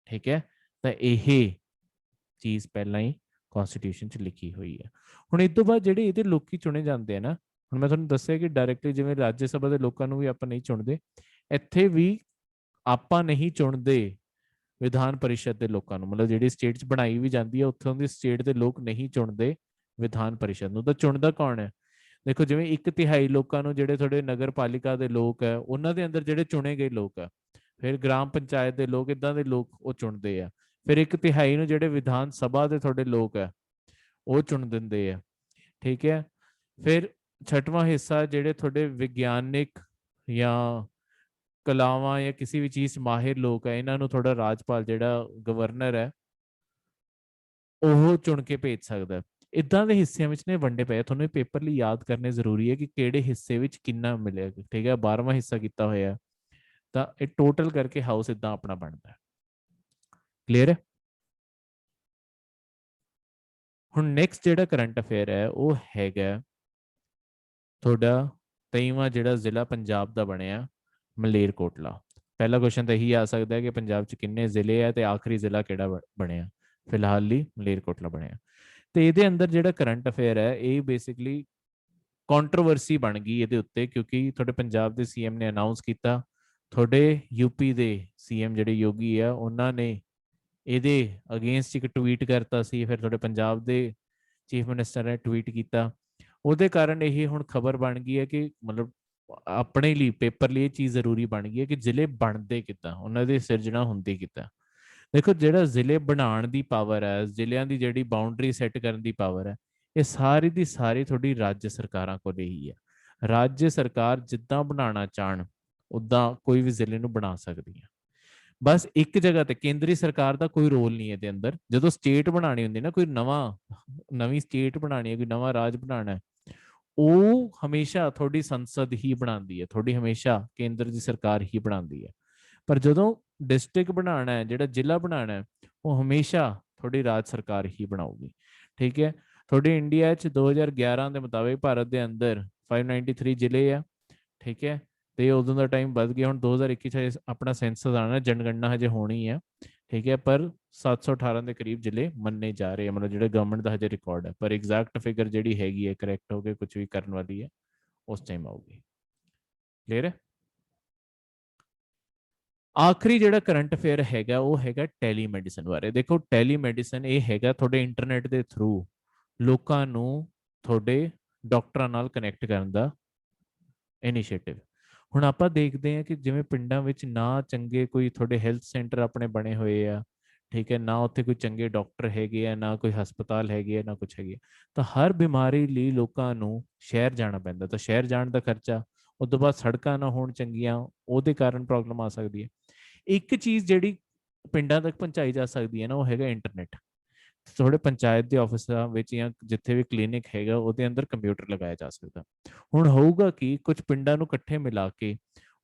ਠੀਕ ਹੈ। ਤਾਂ ਇਹ ਚੀਜ਼ ਪਹਿਲਾਂ ਹੀ ਕਨਸਟੀਟਿਊਸ਼ਨ 'ਚ ਲਿਖੀ ਹੋਈ ਹੈ। ਹੁਣ ਇਸ ਤੋਂ ਬਾਅਦ ਜਿਹੜੇ ਇਹਦੇ ਲੋਕੀ ਚੁਣੇ ਜਾਂਦੇ ਆ ਨਾ, ਹੁਣ ਮੈਂ ਤੁਹਾਨੂੰ ਦੱਸਿਆ ਕਿ ਡਾਇਰੈਕਟਲੀ ਜਿਵੇਂ ਰਾਜ ਸਭਾ ਦੇ ਲੋਕਾਂ ਨੂੰ ਵੀ ਆਪਾਂ ਨਹੀਂ ਚੁਣਦੇ, ਇੱਥੇ ਵੀ ਆਪਾਂ ਨਹੀਂ ਚੁਣਦੇ ਵਿਧਾਨ ਪਰਿਸ਼ਦ ਦੇ ਲੋਕਾਂ ਨੂੰ, ਮਤਲਬ ਜਿਹੜੀ ਸਟੇਟ 'ਚ ਬਣਾਈ ਵੀ ਜਾਂਦੀ ਹੈ ਉੱਥੋਂ ਦੀ ਸਟੇਟ ਦੇ ਲੋਕ ਨਹੀਂ ਚੁਣਦੇ ਵਿਧਾਨ ਪਰਿਸ਼ਦ ਨੂੰ, ਤਾਂ ਚੁਣਦਾ ਕੌਣ ਹੈ? ਦੇਖੋ, ਜਿਵੇਂ 1/3 ਲੋਕਾਂ ਨੂੰ ਜਿਹੜੇ ਤੁਹਾਡੇ ਨਗਰ ਪਾਲਿਕਾ ਦੇ ਲੋਕ ਹੈ ਉਹਨਾਂ ਦੇ ਅੰਦਰ ਜਿਹੜੇ ਚੁਣੇ ਗਏ ਲੋਕ ਆ, ਫਿਰ ਗ੍ਰਾਮ ਪੰਚਾਇਤ ਦੇ ਲੋਕ, ਇਦਾਂ ਦੇ ਲੋਕ ਉਹ ਚੁਣਦੇ ਆ, ਫਿਰ 1/3 ਨੂੰ ਜਿਹੜੇ ਵਿਧਾਨ ਸਭਾ ਦੇ ਤੁਹਾਡੇ ਲੋਕ ਹੈ ਉਹ ਚੁਣ ਦਿੰਦੇ ਆ, ਠੀਕ ਹੈ। ਫਿਰ 6ਵਾਂ ਹਿੱਸਾ ਜਿਹੜੇ ਤੁਹਾਡੇ ਵਿਗਿਆਨਿਕ ਜਾਂ ਕਲਾਵਾਂ ਜਾਂ ਕਿਸੇ ਵੀ ਚੀਜ਼ ਮਾਹਿਰ ਲੋਕ ਹੈ, ਇਹਨਾਂ ਨੂੰ ਤੁਹਾਡਾ ਰਾਜਪਾਲ ਜਿਹੜਾ ਗਵਰਨਰ ਹੈ ਉਹ ਚੁਣ ਕੇ ਭੇਜ ਸਕਦਾ। ਇਦਾਂ ਦੇ ਹਿੱਸਿਆਂ ਵਿੱਚ ਨੇ ਵੰਡੇ ਪਏ, ਤੁਹਾਨੂੰ ਇਹ ਪੇਪਰ ਲਈ ਯਾਦ ਕਰਨੇ ਜ਼ਰੂਰੀ ਹੈ ਕਿ ਕਿਹੜੇ ਹਿੱਸੇ ਵਿੱਚ ਕਿੰਨਾ ਮਿਲੇਗਾ, ਠੀਕ ਹੈ। 12ਵਾਂ ਹਿੱਸਾ ਕੀਤਾ ਹੋਇਆ ਤਾਂ ਇਹ ਟੋਟਲ ਕਰਕੇ ਹਾਊਸ ਇਦਾਂ ਆਪਣਾ ਬਣਦਾ ਹੈ। ਕਲੀਅਰ ਹੈ? ਹੁਣ ਨੈਕਸਟ ਜਿਹੜਾ ਕਰੰਟ ਅਫੇਅਰ ਹੈ ਉਹ ਹੈਗਾ ਤੁਹਾਡਾ 23ਵਾਂ ਜਿਹੜਾ ਜ਼ਿਲ੍ਹਾ ਪੰਜਾਬ ਦਾ ਬਣਿਆ ਮਲੇਰਕੋਟਲਾ। ਪਹਿਲਾ ਕੁਐਸਚਨ ਤਾਂ ਇਹੀ ਆ ਸਕਦਾ ਹੈ ਕਿ ਪੰਜਾਬ 'ਚ ਕਿੰਨੇ ਜ਼ਿਲ੍ਹੇ ਹੈ ਤੇ ਆਖਰੀ ਜ਼ਿਲ੍ਹਾ ਕਿਹੜਾ ਬਣਿਆ, ਫਿਲਹਾਲ ਲਈ ਮਲੇਰਕੋਟਲਾ ਬਣਿਆ। ਤੇ ਇਹਦੇ ਅੰਦਰ ਜਿਹੜਾ ਕਰੰਟ ਅਫੇਅਰ ਹੈ ਇਹ ਬੇਸਿਕਲੀ ਕੰਟਰੋਵਰਸੀ ਬਣ ਗਈ ਇਹਦੇ ਉੱਤੇ, ਕਿਉਂਕਿ ਤੁਹਾਡੇ ਪੰਜਾਬ ਦੇ ਸੀਐਮ ਨੇ ਅਨਾਉਂਸ ਕੀਤਾ, ਤੁਹਾਡੇ ਯੂਪੀ ਦੇ ਸੀਐਮ ਜਿਹੜੇ ਯੋਗੀ ਆ ਉਹਨਾਂ ਨੇ ਇਹਦੇ ਅਗੇਂਸਟ ਇੱਕ ਟਵੀਟ ਕਰਤਾ ਸੀ, ਫਿਰ ਤੁਹਾਡੇ ਪੰਜਾਬ ਦੇ ਚੀਫ ਮਿਨਿਸਟਰ ਨੇ ਟਵੀਟ ਕੀਤਾ, ਉਹਦੇ ਕਾਰਨ ਇਹ ਹੁਣ ਖਬਰ ਬਣ ਗਈ ਹੈ ਕਿ ਮਤਲਬ ਆਪਣੇ ਲਈ ਪੇਪਰ ਲਈ ਇਹ ਚੀਜ਼ ਜ਼ਰੂਰੀ ਬਣ ਗਈ ਹੈ ਕਿ ਜ਼ਿਲ੍ਹੇ ਬਣਦੇ ਕਿੱਦਾਂ, ਉਹਨਾਂ ਦੀ ਸਿਰਜਣਾ ਹੁੰਦੀ ਕਿੱਦਾਂ। ਦੇਖੋ, ਜਿਹੜਾ ਜ਼ਿਲ੍ਹੇ ਬਣਾਉਣ ਦੀ ਪਾਵਰ ਹੈ, ਜ਼ਿਲ੍ਹਿਆਂ ਦੀ ਜਿਹੜੀ ਬਾਉਂਡਰੀ ਸੈੱਟ ਕਰਨ ਦੀ ਪਾਵਰ ਹੈ, ਇਹ ਸਾਰੀ ਦੀ ਸਾਰੀ ਤੁਹਾਡੀ ਰਾਜ ਸਰਕਾਰਾਂ ਕੋਲ ਹੀ ਹੈ। ਰਾਜ ਸਰਕਾਰ ਜਿੱਦਾਂ ਬਣਾਉਣਾ ਚਾਹਣ ਉਦਾਂ ਕੋਈ ਵੀ ਜ਼ਿਲ੍ਹੇ ਨੂੰ ਬਣਾ ਸਕਦੀ ਹੈ। ਬਸ ਇੱਕ ਜਗ੍ਹਾ ਤੇ ਕੇਂਦਰੀ ਸਰਕਾਰ ਦਾ ਕੋਈ ਰੋਲ ਨਹੀਂ ਇਹਦੇ ਅੰਦਰ। ਜਦੋਂ ਸਟੇਟ ਬਣਾਉਣੀ ਹੁੰਦੀ ਨਾ, ਕੋਈ ਨਵੀਂ ਸਟੇਟ ਬਣਾਉਣੀ ਹੈ, ਕੋਈ ਨਵਾਂ ਰਾਜ ਬਣਾਉਣਾ ਹੈ, ਉਹ ਹਮੇਸ਼ਾ ਤੁਹਾਡੀ ਸੰਸਦ ਹੀ ਬਣਾਉਂਦੀ ਹੈ, ਤੁਹਾਡੀ ਹਮੇਸ਼ਾ ਕੇਂਦਰ ਦੀ ਸਰਕਾਰ ਹੀ ਬਣਾਉਂਦੀ ਹੈ। ਪਰ ਜਦੋਂ ਡਿਸਟ੍ਰਿਕਟ ਬਣਾਉਣਾ ਹੈ, ਜਿਹੜਾ ਜ਼ਿਲ੍ਹਾ ਬਣਾਉਣਾ ਹੈ, ਉਹ ਹਮੇਸ਼ਾ ਤੁਹਾਡੀ ਰਾਜ ਸਰਕਾਰ ਹੀ ਬਣਾਊਗੀ, ਠੀਕ ਹੈ। ਤੁਹਾਡੇ ਇੰਡੀਆ 'ਚ 2011 ਦੇ ਮੁਤਾਬਿਕ ਭਾਰਤ ਦੇ ਅੰਦਰ 593 ਜ਼ਿਲ੍ਹੇ ਆ, ਠੀਕ ਹੈ, ਤੇ ਉਦੋਂ ਦਾ ਟਾਈਮ ਵੱਧ ਗਿਆ, ਹੁਣ 2021 'ਚ ਆਪਣਾ ਸੈਂਸਸ ਆਉਣਾ, ਜਨਗਣਨਾ ਹਜੇ ਹੋਣੀ ਹੈ, ਠੀਕ ਹੈ, ਪਰ 718 ਦੇ ਕਰੀਬ ਜ਼ਿਲ੍ਹੇ ਮੰਨੇ ਜਾ ਰਹੇ ਆ, ਮਤਲਬ ਜਿਹੜੇ ਗਵਰਨਮੈਂਟ ਦਾ ਹਜੇ ਰਿਕਾਰਡ ਹੈ, ਪਰ ਐਗਜ਼ੈਕਟ ਫਿਗਰ ਜਿਹੜੀ ਹੈਗੀ ਹੈ ਕਰੈਕਟ ਹੋ ਕੇ ਕੁਝ ਵੀ ਕਰਨ ਵਾਲੀ ਹੈ ਉਸ ਟਾਈਮ ਆਊਗੀ। ਕਲੀਅਰ ਹੈ? ਆਖਰੀ ਜਿਹੜਾ ਕਰੰਟ ਅਫੇਅਰ ਹੈਗਾ ਉਹ ਹੈਗਾ ਟੈਲੀਮੈਡੀਸਨ ਬਾਰੇ। ਦੇਖੋ, ਟੈਲੀਮੈਡੀਸਨ ਇਹ ਹੈਗਾ ਤੁਹਾਡੇ ਇੰਟਰਨੈਟ ਦੇ ਥਰੂ ਲੋਕਾਂ ਨੂੰ ਤੁਹਾਡੇ ਡਾਕਟਰਾਂ ਨਾਲ ਕਨੈਕਟ ਕਰਨ ਦਾ ਇਨੀਸ਼ੀਏਟਿਵ। ਹੁਣ ਆਪਾਂ ਦੇਖਦੇ ਹਾਂ ਕਿ ਜਿਵੇਂ ਪਿੰਡਾਂ ਵਿੱਚ ਨਾ ਚੰਗੇ ਕੋਈ ਤੁਹਾਡੇ ਹੈਲਥ ਸੈਂਟਰ ਆਪਣੇ ਬਣੇ ਹੋਏ ਆ, ਠੀਕ ਹੈ, ਨਾ ਉੱਥੇ ਕੋਈ ਚੰਗੇ ਡਾਕਟਰ ਹੈਗੇ ਆ, ਨਾ ਕੋਈ ਹਸਪਤਾਲ ਹੈਗੇ ਆ, ਨਾ ਕੁਝ ਹੈਗੇ ਆ। ਤਾਂ ਹਰ ਬਿਮਾਰੀ ਲਈ ਲੋਕਾਂ ਨੂੰ ਸ਼ਹਿਰ ਜਾਣਾ ਪੈਂਦਾ, ਤਾਂ ਸ਼ਹਿਰ ਜਾਣ ਦਾ ਖਰਚਾ, ਉਸ ਤੋਂ ਬਾਅਦ ਸੜਕਾਂ ਨਾ ਹੋਣ ਚੰਗੀਆਂ, ਉਹਦੇ ਕਾਰਨ ਪ੍ਰੋਬਲਮ ਆ ਸਕਦੀ ਹੈ। ਇੱਕ ਚੀਜ਼ ਜਿਹੜੀ ਪਿੰਡਾਂ ਤੱਕ ਪਹੁੰਚਾਈ ਜਾ ਸਕਦੀ ਹੈ ਨਾ, ਉਹ ਹੈਗਾ ਇੰਟਰਨੈਟ। ਤੁਹਾਡੇ ਪੰਚਾਇਤ ਦੇ ਆਫਿਸਾਂ ਵਿੱਚ ਜਾਂ ਜਿੱਥੇ ਵੀ ਕਲੀਨਿਕ ਹੈਗਾ ਉਹਦੇ ਅੰਦਰ ਕੰਪਿਊਟਰ ਲਗਾਇਆ ਜਾ ਸਕਦਾ। ਹੁਣ ਹੋਊਗਾ ਕਿ ਕੁਝ ਪਿੰਡਾਂ ਨੂੰ ਇਕੱਠੇ ਮਿਲਾ ਕੇ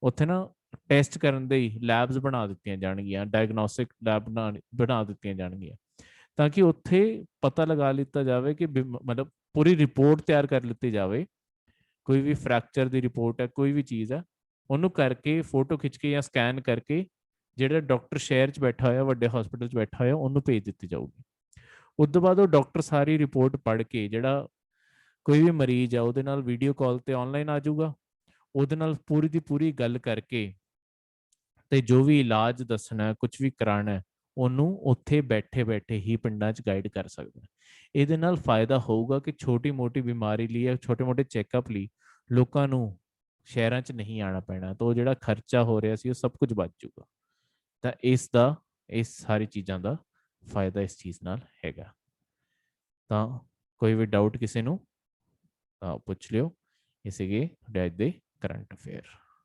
ਉੱਥੇ ਨਾ ਟੈਸਟ ਕਰਨ ਦੇ ਲੈਬਸ ਬਣਾ ਦਿੱਤੀਆਂ ਜਾਣਗੀਆਂ, ਡਾਇਗਨੋਸਟਿਕ ਲੈਬ ਬਣਾ ਦਿੱਤੀਆਂ ਜਾਣਗੀਆਂ, ਤਾਂ ਕਿ ਉੱਥੇ ਪਤਾ ਲਗਾ ਲਿੱਤਾ ਜਾਵੇ ਕਿ ਮਤਲਬ ਪੂਰੀ ਰਿਪੋਰਟ ਤਿਆਰ ਕਰ ਲਿੱਤੀ ਜਾਵੇ। ਕੋਈ ਵੀ ਫ੍ਰੈਕਚਰ ਦੀ ਰਿਪੋਰਟ ਹੈ, ਕੋਈ ਵੀ ਚੀਜ਼ ਹੈ, ਉਹਨੂੰ ਕਰਕੇ ਫੋਟੋ ਖਿੱਚ ਕੇ ਜਾਂ ਸਕੈਨ ਕਰਕੇ ਜਿਹੜਾ ਡਾਕਟਰ ਸ਼ਹਿਰ 'ਚ ਬੈਠਾ ਹੋਇਆ, ਵੱਡੇ ਹਸਪੀਟਲ 'ਚ ਬੈਠਾ ਹੋਇਆ, ਉਹਨੂੰ ਭੇਜ ਦਿੱਤੀ ਜਾਊਗੀ। ਉਸ ਤੋਂ ਬਾਅਦ ਉਹ ਡਾਕਟਰ ਸਾਰੀ ਰਿਪੋਰਟ ਪੜ੍ਹ ਕੇ, ਜਿਹੜਾ ਕੋਈ ਵੀ ਮਰੀਜ਼ ਆ ਉਹਦੇ ਨਾਲ ਵੀਡੀਓ ਕਾਲ ਤੇ ਆਨਲਾਈਨ ਆ ਜਾਊਗਾ, ਉਹਦੇ ਨਾਲ ਪੂਰੀ ਦੀ ਪੂਰੀ ਗੱਲ ਕਰਕੇ ਤੇ ਜੋ ਵੀ ਇਲਾਜ ਦੱਸਣਾ, ਕੁਝ ਵੀ ਕਰਾਉਣਾ, ਉਹਨੂੰ ਉੱਥੇ ਬੈਠੇ ਬੈਠੇ ਹੀ ਪਿੰਡਾਂ 'ਚ ਗਾਈਡ ਕਰ ਸਕਦਾ। ਇਹਦੇ ਨਾਲ ਫਾਇਦਾ ਹੋਊਗਾ ਕਿ ਛੋਟੀ ਮੋਟੀ ਬਿਮਾਰੀ ਲਈ ਜਾਂ ਛੋਟੇ ਮੋਟੇ ਚੈੱਕਅਪ ਲਈ ਲੋਕਾਂ ਨੂੰ ਸ਼ਹਿਰਾਂ 'ਚ ਨਹੀਂ ਆਉਣਾ ਪੈਣਾ, ਤਾਂ ਉਹ ਜਿਹੜਾ ਖਰਚਾ ਹੋ ਰਿਹਾ ਸੀ ਉਹ ਸਭ ਕੁਝ ਬਚ ਜਾਊਗਾ। ਤਾਂ ਇਸ ਸਾਰੀ ਚੀਜ਼ਾਂ ਦਾ ਫਾਇਦਾ ਇਸ ਚੀਜ਼ ਨਾਲ ਹੈਗਾ। ਤਾਂ ਕੋਈ ਵੀ ਡਾਊਟ ਕਿਸੇ ਨੂੰ ਤਾਂ ਪੁੱਛ ਲਿਓ। ਇਹ ਸੀਗੇ ਤੁਹਾਡੇ ਅੱਜ ਦੇ ਕਰੰਟ ਅਫੇਅਰ।